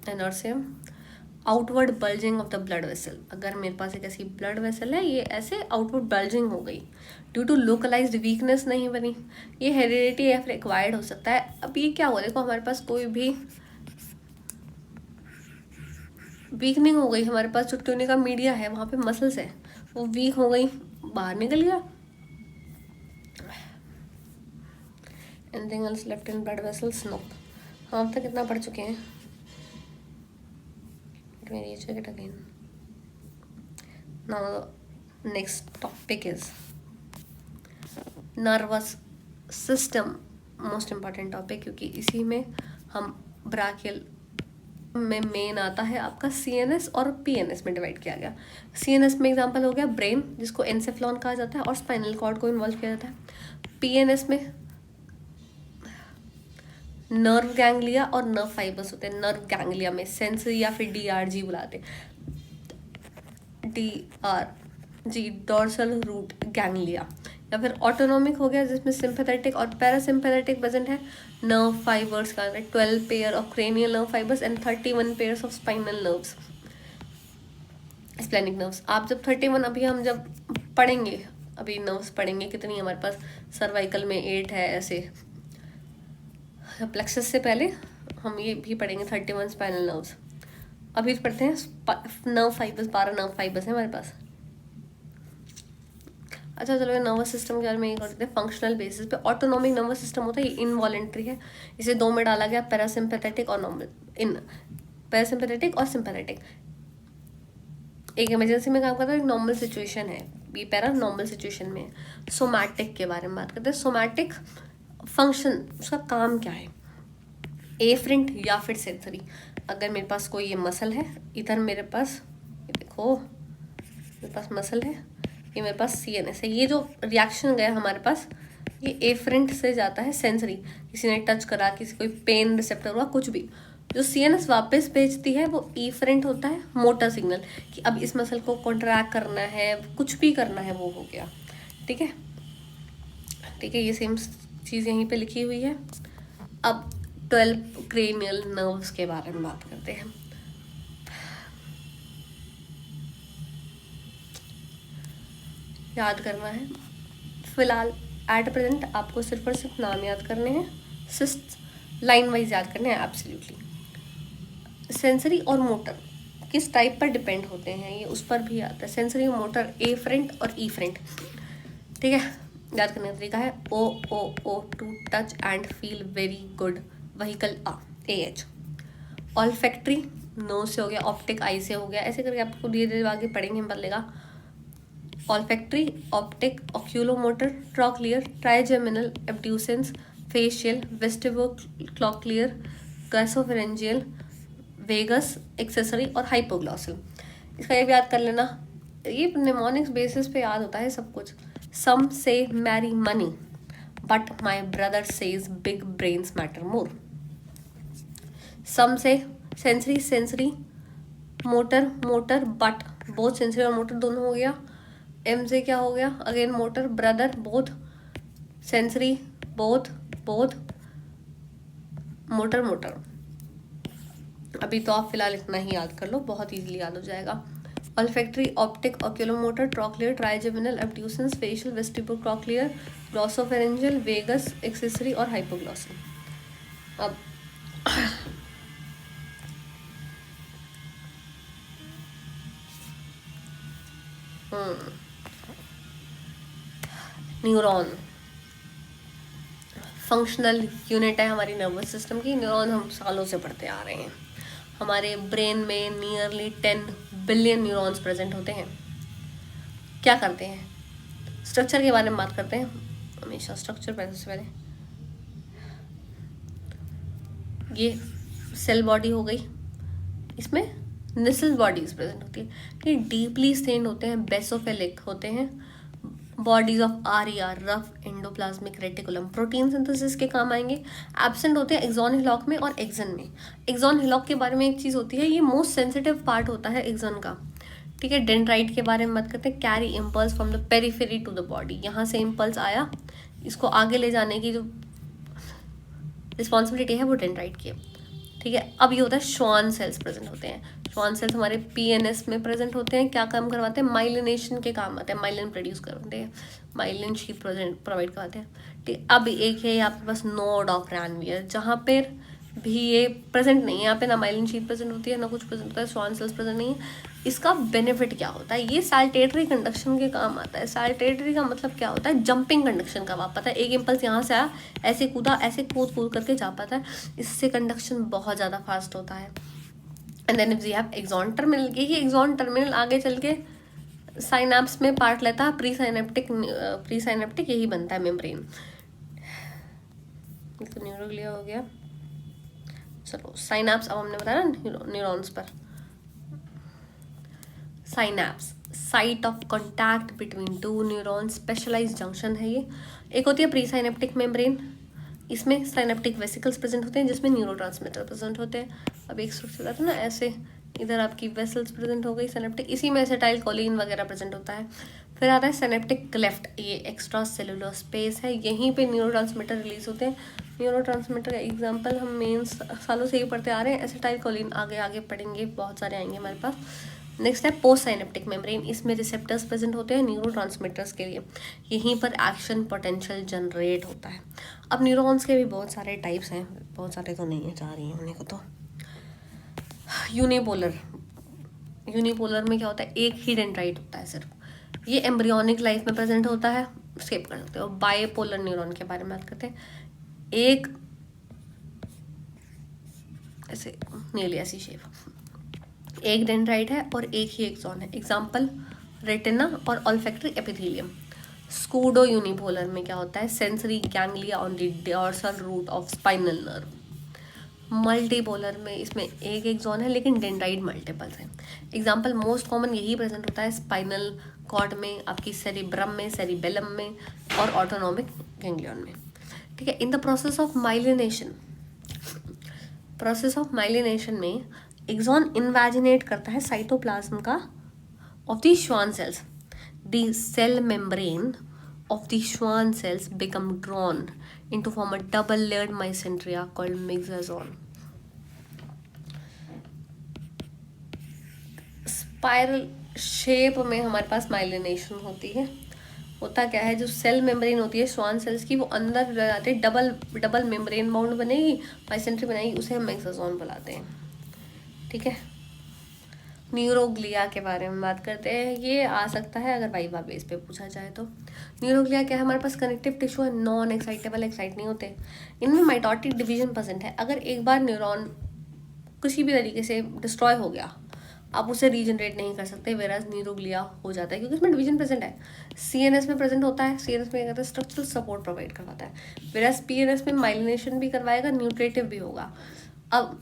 Aneurysm, outward bulging of the blood vessel. अगर मेरे पास एक ऐसी ब्लड वेसल है, ये ऐसे आउटवर्ड बल्जिंग हो गई ड्यू टू लोकलाइज्ड वीकनेस नहीं बनी, ये हेरिडिटी या फिर एक्वायर्ड हो सकता है। अब ये क्या हुआ, देखो हमारे पास कोई भी वीकनिंग हो गई, हमारे पास जो ट्यूनिका मीडिया है वहाँ पे मसल्स है, वो वीक हो गई, बाहर निकल गया। Anything else left in blood vessels? No. हम अब तक कितना पढ़ चुके हैं? Check it again. Now next topic is nervous system, most important topic, क्योंकि इसी में हम ब्राकियल में मेन आता है आपका CNS और PNS में डिवाइड किया गया। CNS में एग्जांपल हो गया ब्रेन, जिसको एनसेफ्लॉन कहा जाता है और स्पाइनल कॉर्ड को इन्वॉल्व किया जाता है। PNS में नर्व गैंग्लिया और नर्व फाइबर्स होते हैं। नर्व गैंग्लिया में सेंसरी या फिर DRG बुलाते हैं, DRG डोर्सल रूट गैंग्लिया। या फिर ऑटोनॉमिक हो गया जिसमें सिंपैथेटिक और पैरासिम्पैथेटिक प्रेजेंट है। नर्व फाइबर्स का 12 pair of cranial nerve fibres and 31 pairs of spinal nerves. Splenic nerves, आप जब 31 अभी हम जब पढ़ेंगे, अभी नर्व्स पढ़ेंगे कितनी हमारे पास, सर्वाइकल में 8 है ऐसे, प्लेक्सस से पहले हम ये भी पढ़ेंगे 31 स्पाइनल नर्व्स। अभी पढ़ते हैं नर्व फाइबर्स, 12 नर्व फाइबर्स हैं हमारे पास। अच्छा चलो, ये नर्वस सिस्टम के बारे में ये करते हैं। फंक्शनल बेसिस पे ऑटोनॉमिक नर्वस सिस्टम होता है, ये इनवॉलेंट्री है, इसे 2 में डाला गया, पैरासिम्पैथेटिक और नॉर्मल, इन पैरासिम्पैथेटिक और सिम्पैथेटिक। एक इमरजेंसी में काम करता है, एक नॉर्मल सिचुएशन है, ये पैरा नॉर्मल सिचुएशन में है। सोमैटिक के बारे में बात करते हैं। सोमैटिक फंक्शन, उसका काम क्या है, एफरेंट या फिर सेंसरी। अगर मेरे पास कोई ये मसल है, इधर मेरे पास ये देखो, मेरे पास मसल है, ये मेरे पास सीएनएस है, ये जो रिएक्शन गया हमारे पास, ये एफरेंट से जाता है सेंसरी, किसी ने टच करा, किसी कोई पेन रिसेप्टर हुआ, कुछ भी, जो सीएनएस वापस भेजती है वो एफरेंट होता है, मोटर सिग्नल, कि अब इस मसल को कॉन्ट्रैक्ट करना है, कुछ भी करना है, वो हो गया। ठीक है, ठीक है, ये सेम चीज़ यहीं पे लिखी हुई है। अब 12 क्रेनियल नर्व्स के बारे में बात करते हैं। याद करना है फिलहाल, एट प्रेजेंट आपको सिर्फ और सिर्फ नाम याद करने हैं, सिस्ट लाइन वाइज याद करने हैं एब्सोल्युटली। सेंसरी और मोटर किस टाइप पर डिपेंड होते हैं, ये उस पर भी आता है। सेंसरी और मोटर, एफरेंट और ईफरेंट। ठीक है, याद करने का तरीका है oh to touch and feel very good, vehicle AH। Olfactory nose से हो गया, ऑप्टिक आई से हो गया, ऐसे करके आपको धीरे धीरे आगे पढ़ेंगे बदलेगा। Olfactory, optic, oculomotor, trochlear, trigeminal, abducens, facial, vestibulocochlear, glossopharyngeal, vagus, accessory और हाइपोग्लॉसल। इसका ये भी याद कर लेना, ये निमोनिक्स बेसिस पे याद होता है सब कुछ। सम से marry money but my brother says big brains matter more. Some से sensory, sensory, motor, motor, but both sensory और मोटर दोनों हो गया। एम से क्या हो गया, again motor, brother, both, sensory, both, both, motor, motor. अभी तो आप फिलहाल इतना ही याद कर लो, बहुत इजीली याद हो जाएगा। Olfactory, optic, oculomotor, trochlear, trigeminal, abducens, facial, vestibulocochlear, glossopharyngeal, vagus, accessory और हाइपोग्लॉसल। अब न्यूरॉन फंक्शनल यूनिट है हमारी नर्वस सिस्टम की। न्यूरॉन हम सालों से पढ़ते आ रहे हैं। हमारे ब्रेन में नियरली 10 बिलियन न्यूरॉन्स प्रेजेंट होते हैं। क्या करते हैं, स्ट्रक्चर के बारे में बात करते हैं हमेशा। स्ट्रक्चर पहले से पहले ये सेल बॉडी हो गई, इसमें निसल बॉडीज प्रेजेंट होती है, ये डीपली स्टेन्ड होते हैं, बेसोफिलिक होते हैं। Bodies of RER, rough endoplasmic reticulum, protein synthesis के काम आएंगे। एब्सेंट होते हैं एक्सॉन हिलॉक में और एक्सन में। एक्सॉन हिलॉक के बारे में एक चीज़ होती है, ये मोस्ट सेंसिटिव पार्ट होता है एक्सन का। ठीक है, डेंड्राइट के बारे में बात करते हैं। Carry impulse from the periphery to the body, यहाँ से इम्पल्स आया, इसको आगे ले जाने की जो रिस्पॉन्सिबिलिटी है वो डेंड्राइट की है। ठीक है, अब ये होता है श्वान सेल्स प्रेजेंट होते हैं। श्वान सेल्स हमारे PNS में प्रेजेंट होते हैं। क्या काम करवाते हैं, माइलिनेशन के काम आते हैं, माइलिन प्रोड्यूस करवाते हैं, माइलिन शीट प्रोवाइड करवाते हैं। ठीक, अब एक है आपके पास नोड ऑफ रैनवियर, जहाँ पर भी ये प्रेजेंट नहीं है, यहाँ पे ना माइलिन शीट प्रेजेंट होती है ना कुछ प्रेजेंट होता है, श्वान सेल्स प्रेजेंट नहीं है। इसका बेनिफिट क्या होता है, ये सैल्टेटरी कंडक्शन के काम आता है। सैल्टेटरी का मतलब क्या होता है, जंपिंग कंडक्शन का। आप पता है, एक इम्पल्स यहाँ से आया, ऐसे कूदा, ऐसे कूद कूद करके जा पाता है, इससे कंडक्शन बहुत ज़्यादा फास्ट होता है। And then if we have axon terminal, यही एक्सॉन टर्मिनल आगे चल के साइनैप्स में पार्ट लेता है, प्री साइनेप्टिक यही बनता है मेम्ब्रेन। तो न्यूरोग्लिया हो गया। चलो साइनैप्स, अब हमने बताया ना न्यूरॉन्स पर। Synapse, site of contact between two neuron, specialised junction है ये। एक होती है प्री साइनेप्टिक मेम्ब्रेन, इसमें साइनेप्टिक वेसिकल्स प्रेजेंट होते हैं जिसमें न्यूरोट्रांसमीटर प्रेजेंट होते हैं। अब एक स्ट्रक्चर आता है ना ऐसे, इधर आपकी वेसल्स प्रेजेंट हो गई साइनेप्टिक, इसी में एसिटाइल कोलिन वगैरह प्रेजेंट होता है। फिर आता है साइनेप्टिक क्लेफ्ट, ये एक्स्ट्रा सेलुलर स्पेस है, यहीं पे न्यूरोट्रांसमीटर रिलीज होते हैं। न्यूरोट्रांसमीटर का एग्जांपल हम मेन सालों से ही पढ़ते आ रहे हैं, एसिटाइल कोलिन आगे आगे पढ़ेंगे, बहुत सारे आएंगे हमारे पास। नेक्स्ट है पोस्ट साइनेप्टिक मेम्ब्रेन, इसमें रिसेप्टर्स प्रेजेंट होते हैं न्यूरोट्रांसमीटर्स के लिए, यहीं पर एक्शन पोटेंशियल जनरेट होता है। अब न्यूरॉन्स के भी बहुत सारे टाइप्स हैं, बहुत सारे तो नहीं है, जा रही हैं होने को। तो यूनिपोलर, यूनिपोलर में क्या होता है, एक ही डेंड्राइट होता है सिर्फ, ये एम्ब्रियोनिक लाइफ में प्रेजेंट होता है, स्किप कर सकते हो। बाइपोलर न्यूरॉन के बारे में बात करते हैं, एक ऐसे नीली ऐसी शेप, एक डेंड्राइट है और एक ही एक्सॉन है। एग्जाम्पल रेटिना और ऑल्फैक्टरी एपिथेलियम। स्कूडो यूनिपोलर में क्या होता है, sensory ganglia on the dorsal root of spinal nerve. Multipolar में इसमें एक एक्सॉन है लेकिन डेंड्राइट मल्टीपल्स हैं। एग्जाम्पल मोस्ट कॉमन यही प्रेजेंट होता है स्पाइनल कॉर्ड में, आपकी सेरिब्रम में, सेरिबेलम में और ऑटोनॉमिक गैंग्लियन में। ठीक है। In the process of myelination, process of myelination में एक्सॉन इन्वेजिनेट करता है साइटोप्लाज्म का of the Schwann cells. The cell membrane of the Schwann cells become drawn into form a double layered mesenteria called myxozoon. Spiral shape में हमारे पास myelination होती है। होता क्या है, जो सेल मेम्ब्रेन होती है श्वान सेल्स की, वो अंदर जाते डबल मेम्ब्रेन बाउंड बनेगी, माइसेंट्री बनाएगी, उसे हम मैक्सोजोन बुलाते हैं। ठीक है। न्यूरोग्लिया के बारे में बात करते हैं, ये आ सकता है अगर वाइवा बेस पे पूछा जाए तो। न्यूरोग्लिया क्या है, हमारे पास कनेक्टिव टिश्यू है, नॉन एक्साइटेबल, एक्साइट नहीं होते। इनमें माइटोटिक डिवीजन प्रेजेंट है। अगर एक बार न्यूरॉन किसी भी तरीके से डिस्ट्रॉय हो गया, आप उसे रीजनरेट नहीं कर सकते, वेराज न्यूरोग्लिया हो जाता है क्योंकि इसमें डिवीजन प्रेजेंट है। सीएनएस में प्रेजेंट होता है, सीएनएस में कहते हैं स्ट्रक्चरल सपोर्ट प्रोवाइड करवाता है, वेराज पीएनएस में माइलिनेशन भी करवाएगा, न्यूट्रेटिव भी होगा। अब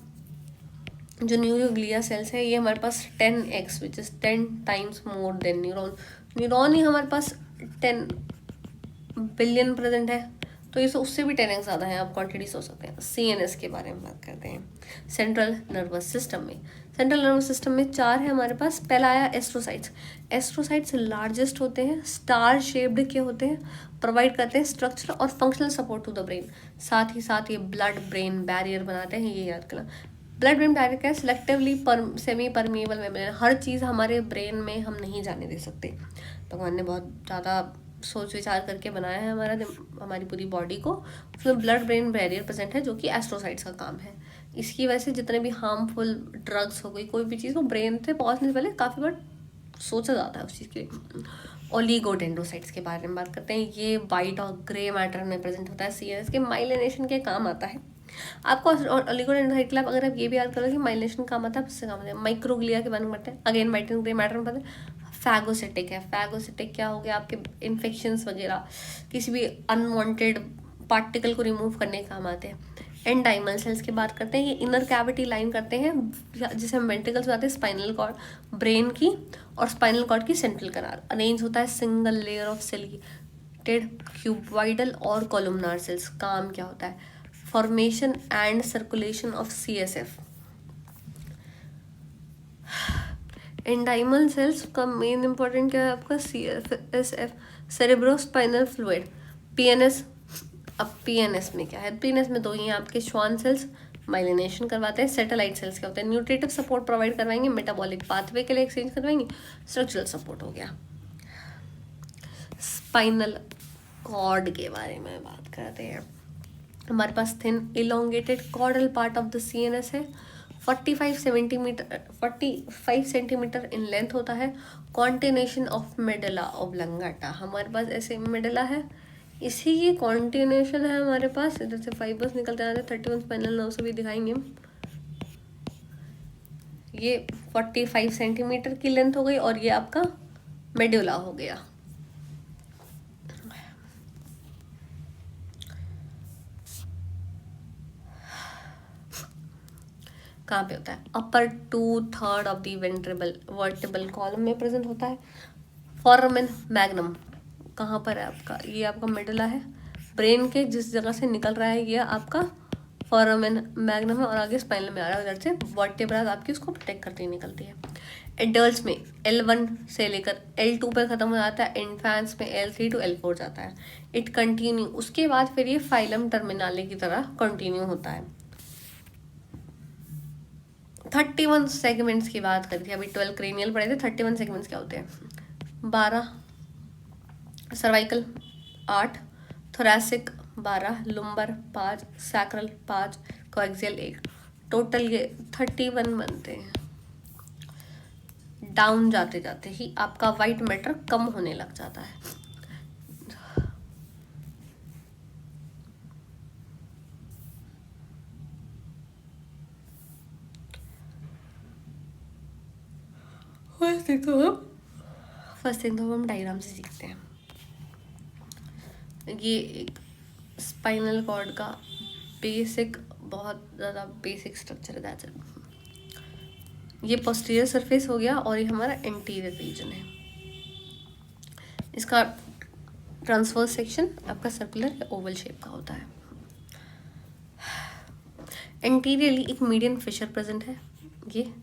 जो न्यूरोग्लिया सेल्स है ये हमारे पास 10x which is 10 times more than neuron. Neuron ही हमारे पास 10 बिलियन प्रेजेंट है, तो ये उससे भी 10x ज़्यादा है, आप क्वांटिटी सोच सकते हैं। सीएनएस के बारे में बात करते हैं। सेंट्रल नर्वस सिस्टम में, सेंट्रल नर्वस सिस्टम में 4 है हमारे पास। पहला आया एस्ट्रोसाइट्स। एस्ट्रोसाइट्स लार्जेस्ट होते हैं, स्टार शेप्ड के होते हैं, प्रोवाइड करते हैं स्ट्रक्चर और functional support to the brain. साथ ही साथ ये ब्लड ब्रेन बैरियर बनाते हैं, ये याद करना। ब्लड ब्रेन बैरियर क्या है, सिलेक्टिवली सेमी परमिएबल मेम्ब्रेन। हर चीज़ हमारे ब्रेन में हम नहीं जाने दे सकते। भगवान ने बहुत ज़्यादा सोच विचार करके बनाया है हमारी पूरी बॉडी को। उसमें ब्लड ब्रेन बैरियर प्रेजेंट है जो कि एस्ट्रोसाइट्स का काम है। इसकी वजह से जितने भी हार्मफुल ड्रग्स हो गई, कोई भी चीज़, वो ब्रेन से पहुँचने से पहले काफ़ी बार सोचा जाता है उस चीज़ के लिए। ओलिगोडेंड्रोसाइट्स के बारे में बात करते हैं, ये वाइट और ग्रे मैटर में प्रेजेंट होता है, सीएनएस के माइलिनेशन के काम आता है। आपको ओलिगोडेंड्रोसाइट क्लब अगर आप ये भी याद करो कि माइलिनेशन काम आता है, उससे काम आता है। माइक्रोग्लिया के बारे में बताते हैं, again white and grey matter में पता है। फैगोसिटिक है, फैगोसिटिक क्या हो गया, आपके इन्फेक्शंस वगैरह, किसी भी अनवांटेड पार्टिकल को रिमूव करने के काम आते हैं। एंडाइमल सेल्स की बात करते हैं, ये इनर कैविटी लाइन करते हैं, जिसे हम वेंट्रिकल्स बताते हैं, स्पाइनल कॉर्ड, ब्रेन की और स्पाइनल कॉर्ड की सेंट्रल कनाल। अरेंज होता है single layer of ciliated cuboidal और कॉलमनार सेल्स। काम क्या होता है, formation and circulation of CSF. Ependymal cells का मेन इंपॉर्टेंट क्या है आपका, सीएसएफ, सेरेब्रोस्पाइनल फ्लूइड। पीएनएस, अब पीएनएस में क्या है, पीएनएस में 2 ही हैं आपके, श्वान सेल्स माइलिनेशन करवाते हैं, सैटेलाइट सेल्स क्या होते हैं, न्यूट्रिटिव सपोर्ट प्रोवाइड करवाएंगे, मेटाबॉलिक पाथवे के लिए एक्सचेंज करवाएंगे, स्ट्रक्चरल सपोर्ट हो गया। स्पाइनल कॉर्ड के बारे में बात करते हैं, हमारे पास thin elongated cordal part of the CNS है, 45 सेंटीमीटर इन लेंथ होता है। कॉन्टिनेशन ऑफ मेडुला ऑब्लांगाटा, हमारे पास ऐसे मेडुला है, इसी की कॉन्टिनेशन है हमारे पास, इधर से फाइबर्स निकलते आते हैं, 31 स्पाइनल नर्व से भी दिखाएंगे हम। ये 45 सेंटीमीटर की लेंथ हो गई और ये आपका मेडुला हो गया। कहाँ पे होता है, अपर 2/3 ऑफ दी वर्टेबल कॉलम में प्रेजेंट होता है। फोरामेन मैग्नम कहाँ पर है आपका, ये आपका मेडुला है, ब्रेन के जिस जगह से निकल रहा है ये आपका फोरामेन मैग्नम है, और आगे स्पाइनल में आ रहा है, उधर से वर्टेब्रा आपकी उसको प्रोटेक्ट करती निकलती है। एडल्ट्स में L1 से लेकर L2 पर खत्म हो जाता है, इन्फेंट्स में L3 to L4 जाता है। इट कंटिन्यू, उसके बाद फिर ये फाइलम टर्मिनाले की तरह कंटिन्यू होता है। 31 सेगमेंट्स की बात करी थी, अभी 12 क्रेनियल पढ़े थे, 31 सेगमेंट्स क्या होते हैं? 12 cervical, 8 thoracic, 12 lumbar, 5 sacral, 5 coaxial, 1, total ये 31 बनते हैं। डाउन जाते जाते ही आपका वाइट मैटर कम होने लग जाता है। फर्स्ट थिंग तो हम डायग्राम से सीखते हैं। ये एक स्पाइनल कॉर्ड का बेसिक, बहुत ज़्यादा बेसिक स्ट्रक्चर है, दैट्स इट। ये पोस्टीरियर सरफेस हो गया और ये हमारा एंटीरियर रीजन है। इसका ट्रांसवर्स सेक्शन आपका सर्कुलर या ओवल शेप का होता है। एंटीरियरली एक मीडियन फिशर प्रेजेंट है। ये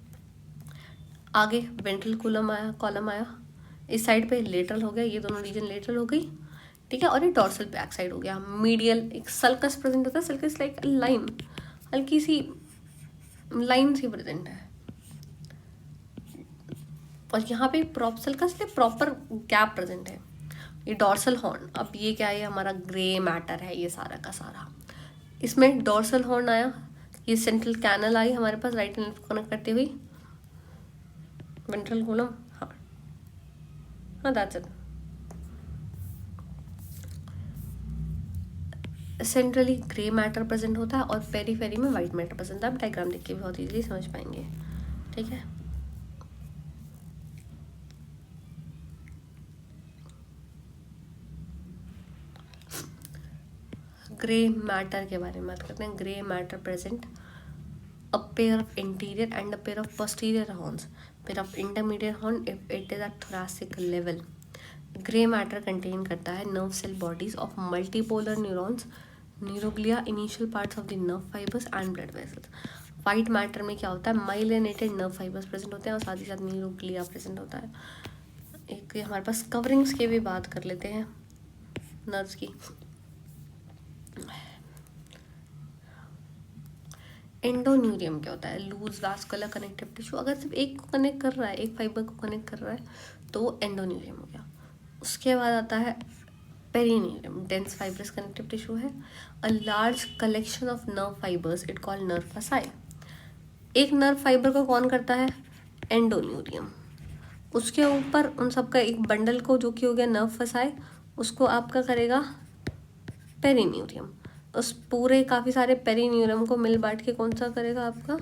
आगे वेंट्रल कॉलम आया, इस साइड पे लेटरल हो गया, ये दोनों रीजन लेटरल हो गई, ठीक है। और ये डॉर्सल बैक साइड हो गया। मीडियल एक सल्कस प्रेजेंट होता है, सल्कस लाइक लाइन, हल्की सी लाइन सी प्रेजेंट है। और यहाँ पे सल्कस से प्रॉपर गैप प्रेजेंट है। ये डॉर्सल हॉर्न, अब ये क्या है? हमारा ग्रे मैटर है ये सारा का सारा। इसमें डॉर्सल हॉर्न आया, ये सेंट्रल कैनल आई हमारे पास राइट एंड लेफ्ट कनेक्ट करती हुई, वेंट्रल कॉलम, हाँ that's it. Centrally grey matter present होता है और पेरीफेरी में वाइट मैटर प्रेजेंट है। आप डायग्राम देख के भी बहुत इजीली समझ पाएंगे, ठीक है। ग्रे मैटर के बारे में बात करते हैं। Grey matter present a pair of interior and a pair of posterior horns, pair of intermediate horn if it is at thoracic level. Grey matter contain करता है nerve cell bodies of multipolar neurons, neuroglia, initial parts of the nerve fibres and blood vessels. White matter में क्या होता है? Myelinated nerve fibres present होते हैं और साथ ही साथ न्यूरोग्लिया प्रेजेंट होता है। एक हमारे पास कवरिंग्स की भी बात कर लेते हैं नर्व्स की। एंडोन्यूरियम क्या होता है? लूज वास्कुलर कनेक्टिव टिश्यू, अगर सिर्फ एक को कनेक्ट कर रहा है, एक फाइबर को कनेक्ट कर रहा है तो एंडोन्यूरियम हो गया। उसके बाद आता है perineurium, dense fibrous connective tissue है, a large collection of nerve fibres, it called nerve fasciae. एक नर्व फाइबर को कौन करता है? एंडोन्यूरियम। उसके ऊपर उन सबका एक बंडल को, जो कि हो गया नर्व फसाई, उसको आपका करेगा पेरिन्यूरियम। उस पूरे काफ़ी सारे पेरिन्यूरियम को मिल बांट के कौन सा करेगा आपका?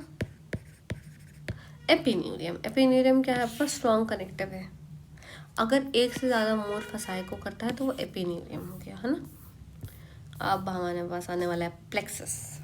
एपिन्यूरियम। एपिन्यूरियम क्या है आपका? स्ट्रॉन्ग कनेक्टिव है। अगर एक से ज़्यादा मोर फसाए को करता है तो वो एपिन्यूरियम हो गया, है ना। अब हमारे पास आने वाला है प्लेक्सस।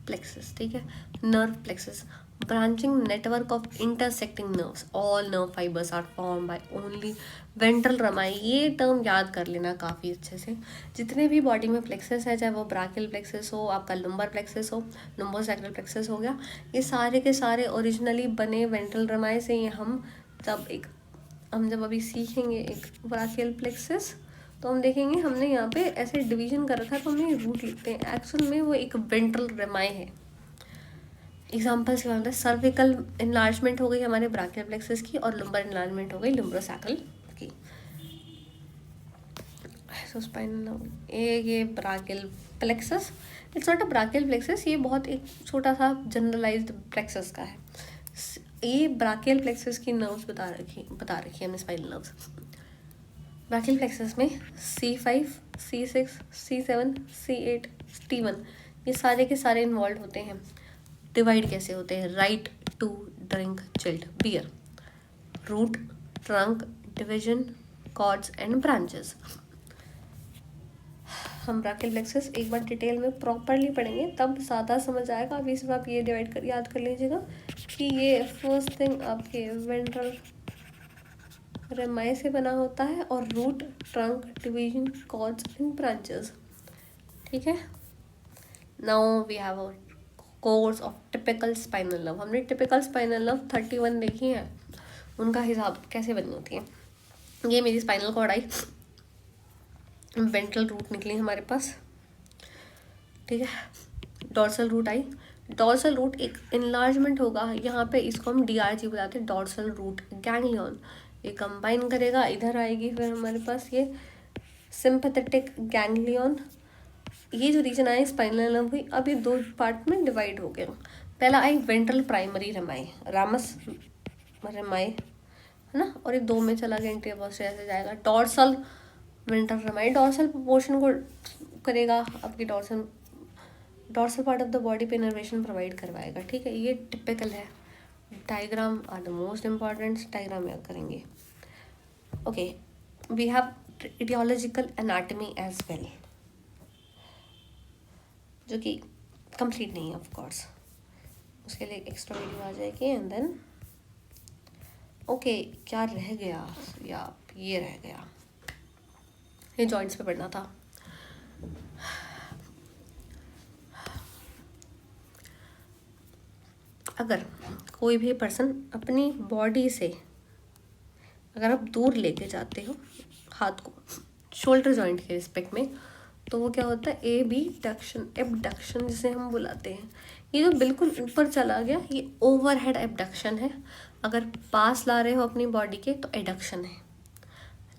प्लेक्सस, ठीक है, nerve plexus, branching network of intersecting nerves, all nerve fibers are formed by only ventral rami। ये टर्म याद कर लेना काफ़ी अच्छे से। जितने भी बॉडी में प्लेक्सस है, चाहे वो ब्राकियल प्लेक्सस हो, आपका लुम्बर प्लेक्सस हो, लुम्बोसैक्रल प्लेक्सस हो गया, ये सारे के सारे ओरिजिनली बने वेंट्रल रमाई से। ये हम जब अभी सीखेंगे एक ब्राकियल प्लेक्सस तो हम देखेंगे हमने यहाँ पे ऐसे डिवीजन कर रखा है तो हमने रूट लिखते हैं, एक्चुअल में वो एक वेंट्रल रमाई है। एग्जाम्पल्स क्या होता है? सर्विकल इनलार्जमेंट हो गई हमारे ब्राकियल प्लेक्सस की, और लुम्बर इनलार्जमेंट हो गई लुम्ब्रोसैक्रल की। सो स्पाइनल ये brachial plexus, it's not a brachial plexus, ये बहुत एक छोटा सा जनरलाइज्ड प्लेक्सस का है। ये ब्राकियल प्लेक्सस की नर्व्स बता रखी हमने, स्पाइनल नर्व्स। ब्राकियल प्लेक्सस में C5, C6, C7, C8, T1 ये सारे के सारे इन्वॉल्व होते हैं। डिवाइड कैसे होते हैं? Right to drink chilled beer, root, trunk, division, cords and branches. हम ब्राकियल प्लेक्सस एक बार डिटेल में प्रॉपरली पढ़ेंगे तब ज़्यादा समझ आएगा। अभी सिर्फ आप ये याद कर लीजिएगा कि ये फर्स्ट थिंग आपके वेंट्रल रमाई से बना होता है, और root, trunk, division, cords and branches, ठीक है। Now we have a course of typical spinal nerve. हमने टिपिकल स्पाइनल नर्व 31 देखी है, उनका हिसाब कैसे बनी होती है। ये मेरी स्पाइनल कॉर्ड आई, वेंट्रल रूट निकली हमारे पास, ठीक है, डॉर्सल रूट आई, डॉर्सल रूट एक इनलार्जमेंट होगा यहाँ पे, इसको हम DRG बुलाते हैं, डॉर्सल रूट गैंग्लियन। ये कंबाइन करेगा, इधर आएगी फिर हमारे पास ये सिंपैथेटिक गैंग्लियन। ये जो रीजन आया स्पाइनल नर्व हुई, अब ये दो पार्ट में डिवाइड हो गया। पहला आई वेंट्रल प्राइमरी रेमाई, रामस रेमाई है ना, और ये दो में चला गया, इंटीरियर पोस्टीरियर ऐसे जाएगा। Dorsal ventral rami dorsal portion को करेगा, आपकी dorsal part of the body पे इनर्वेशन प्रोवाइड करवाएगा, ठीक है। ये टिपिकल है। Diagram are the most important, diagram याद करेंगे। Okay, we have etiological anatomy as well, जो कि कंप्लीट नहीं है ऑफ कोर्स, उसके लिए एक्स्ट्रा वीडियो आ जाएगी। एंड देन ओके, क्या रह गया, या ये रह गया, ये जॉइंट्स पे पढ़ना था। अगर कोई भी पर्सन अपनी बॉडी से अगर आप दूर लेके जाते हो हाथ को शोल्डर जॉइंट के रिस्पेक्ट में, तो वो क्या होता है, एबडक्शन, एबडक्शन जिसे हम बुलाते हैं। ये जो बिल्कुल ऊपर चला गया, ये ओवरहेड एबडक्शन है। अगर पास ला रहे हो अपनी बॉडी के तो एडक्शन है।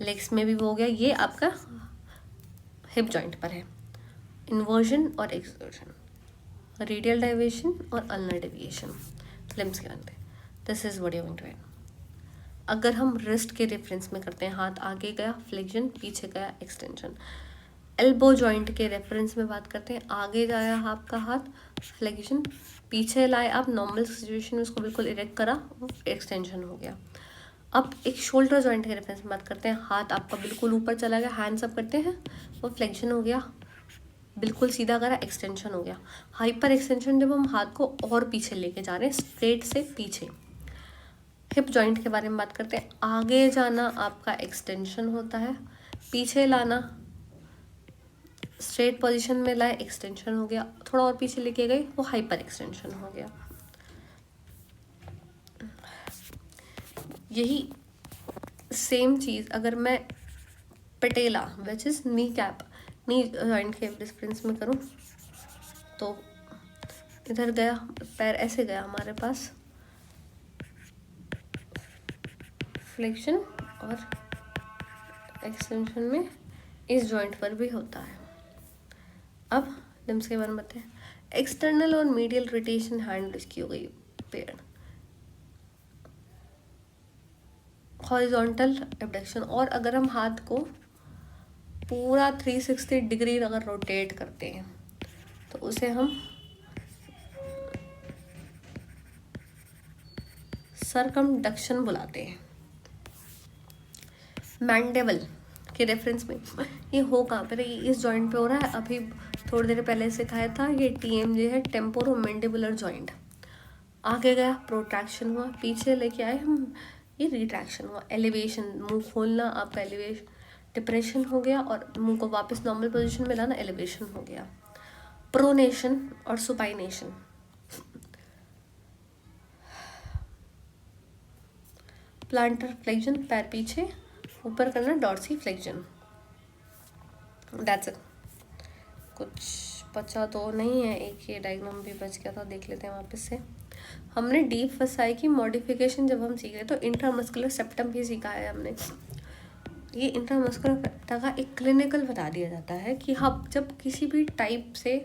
लेग्स में भी वो हो गया, ये आपका हिप जॉइंट पर है। इन्वर्जन और एक्सवर्जन, रेडियल डाइवेशन और अल्नर डेविएशन लिम्स के अंदर, this is what you going to do. अगर हम रिस्ट के रेफरेंस में करते हैं, हाथ आगे गया फ्लेक्शन, पीछे गया एक्सटेंशन। एल्बो जॉइंट के रेफरेंस में बात करते हैं, आगे जाया आपका हाथ फ्लेक्शन, पीछे लाए आप नॉर्मल सिचुएशन में, उसको बिल्कुल इरेक्ट करा, वो एक्सटेंशन हो गया। अब एक शोल्डर जॉइंट के रेफरेंस में बात करते हैं, हाथ आपका बिल्कुल ऊपर चला गया, हैंड्स अप करते हैं, वो फ्लेक्शन हो गया, बिल्कुल सीधा करा, एक्सटेंशन हो गया। हाइपर एक्सटेंशन जब हम हाथ को और पीछे लेके जा रहे हैं, स्ट्रेट से पीछे। हिप जॉइंट के बारे में बात करते हैं, आगे जाना आपका एक्सटेंशन होता है, पीछे लाना स्ट्रेट पोजीशन में लाए, एक्सटेंशन हो गया, थोड़ा और पीछे लेके गए, वो हाइपर एक्सटेंशन हो गया। यही सेम चीज़ अगर मैं patella which is knee cap, knee joint के डिफरेंस में करूँ, तो इधर गया पैर, ऐसे गया हमारे पास फ्लेक्शन और एक्सटेंशन में इस जॉइंट पर भी होता है। अब लिम्स के बारे में बताते हैं। एक्सटर्नल और मीडियल रोटेशन हैंड इसकी हो गई पेड़, हॉरिजॉन्टल एबडक्शन, और अगर हम हाथ को पूरा 360 डिग्री अगर रोटेट करते हैं तो उसे हम सरकमडक्शन बुलाते हैं। मैंडेबल के रेफरेंस में ये हो कहाँ पर, ये इस जॉइंट पे हो रहा है, अभी थोड़ी देर पहले सिखाया था, ये TMJ है, टेम्पोरोमैंडिबुलर जॉइंट। आगे गया प्रोट्रैक्शन हुआ, पीछे लेके आए हम, ये रिट्रैक्शन हुआ, एलिवेशन, मुंह खोलना आपका एलिवेशन, डिप्रेशन हो गया, और मुंह को वापस नॉर्मल पोजीशन में लाना, एलिवेशन हो गया। प्रोनेशन और सुपाइनेशन, प्लांटर फ्लेक्शन, पैर पीछे ऊपर करना, डॉर्सी फ्लेक्शन, दैट्स इट। कुछ बचा तो नहीं है, एक ये डायग्राम भी बच गया था, देख लेते हैं वापस से। हमने डीप फसाई की मॉडिफिकेशन जब हम सीख रहे तो इंट्रामस्कुलर सेप्टम भी सीखा है हमने। ये इंट्रामस्कुलर सेप्टम का एक क्लिनिकल बता दिया जाता है कि हम जब किसी भी टाइप से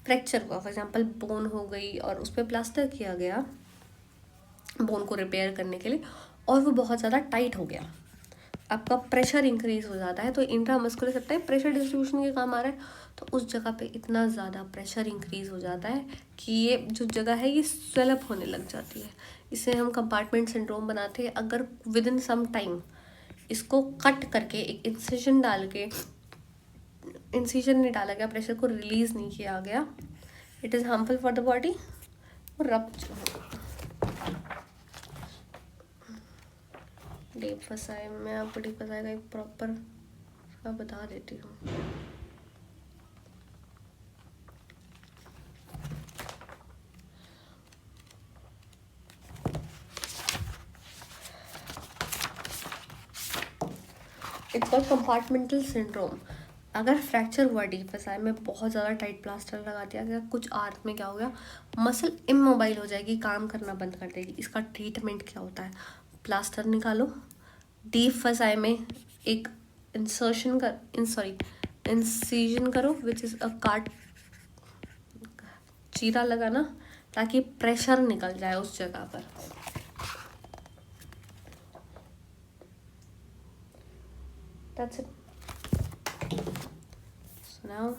फ्रैक्चर हुआ, फॉर एग्जांपल बोन हो गई और उस पर प्लास्टर किया गया बोन को रिपेयर करने के लिए, और वो बहुत ज़्यादा टाइट हो गया, आपका प्रेशर इंक्रीज हो जाता है, तो इंट्रामस्कुलर सेप्टम प्रेशर डिस्ट्रीब्यूशन के काम आ रहा है, तो उस जगह पे इतना ज़्यादा प्रेशर इंक्रीज हो जाता है कि ये जो जगह है ये स्वेलअप होने लग जाती है। इसे हम कंपार्टमेंट सिंड्रोम बनाते हैं। अगर विद इन सम टाइम इसको कट करके एक इंसिजन डाल के, इंसिजन नहीं डाला गया, प्रेशर को रिलीज नहीं किया गया, it is harmful for the body. Deep फसाए, मैं आपको डीप फसाए का एक प्रॉपर बता देती हूँ। It's called compartmental syndrome. अगर फ्रैक्चर हुआ डीप फसाई में, बहुत ज़्यादा टाइट प्लास्टर लगा दिया गया, कुछ आर्थ में क्या हो गया, मसल इमोबाइल हो जाएगी, काम करना बंद कर देगी। इसका ट्रीटमेंट क्या होता है, प्लास्टर निकालो, डीप फसाई में एक इंसिजन करो, विच इज़ अ काट, चीरा लगाना, ताकि प्रेशर निकल जाए उस जगह पर। That's it. So now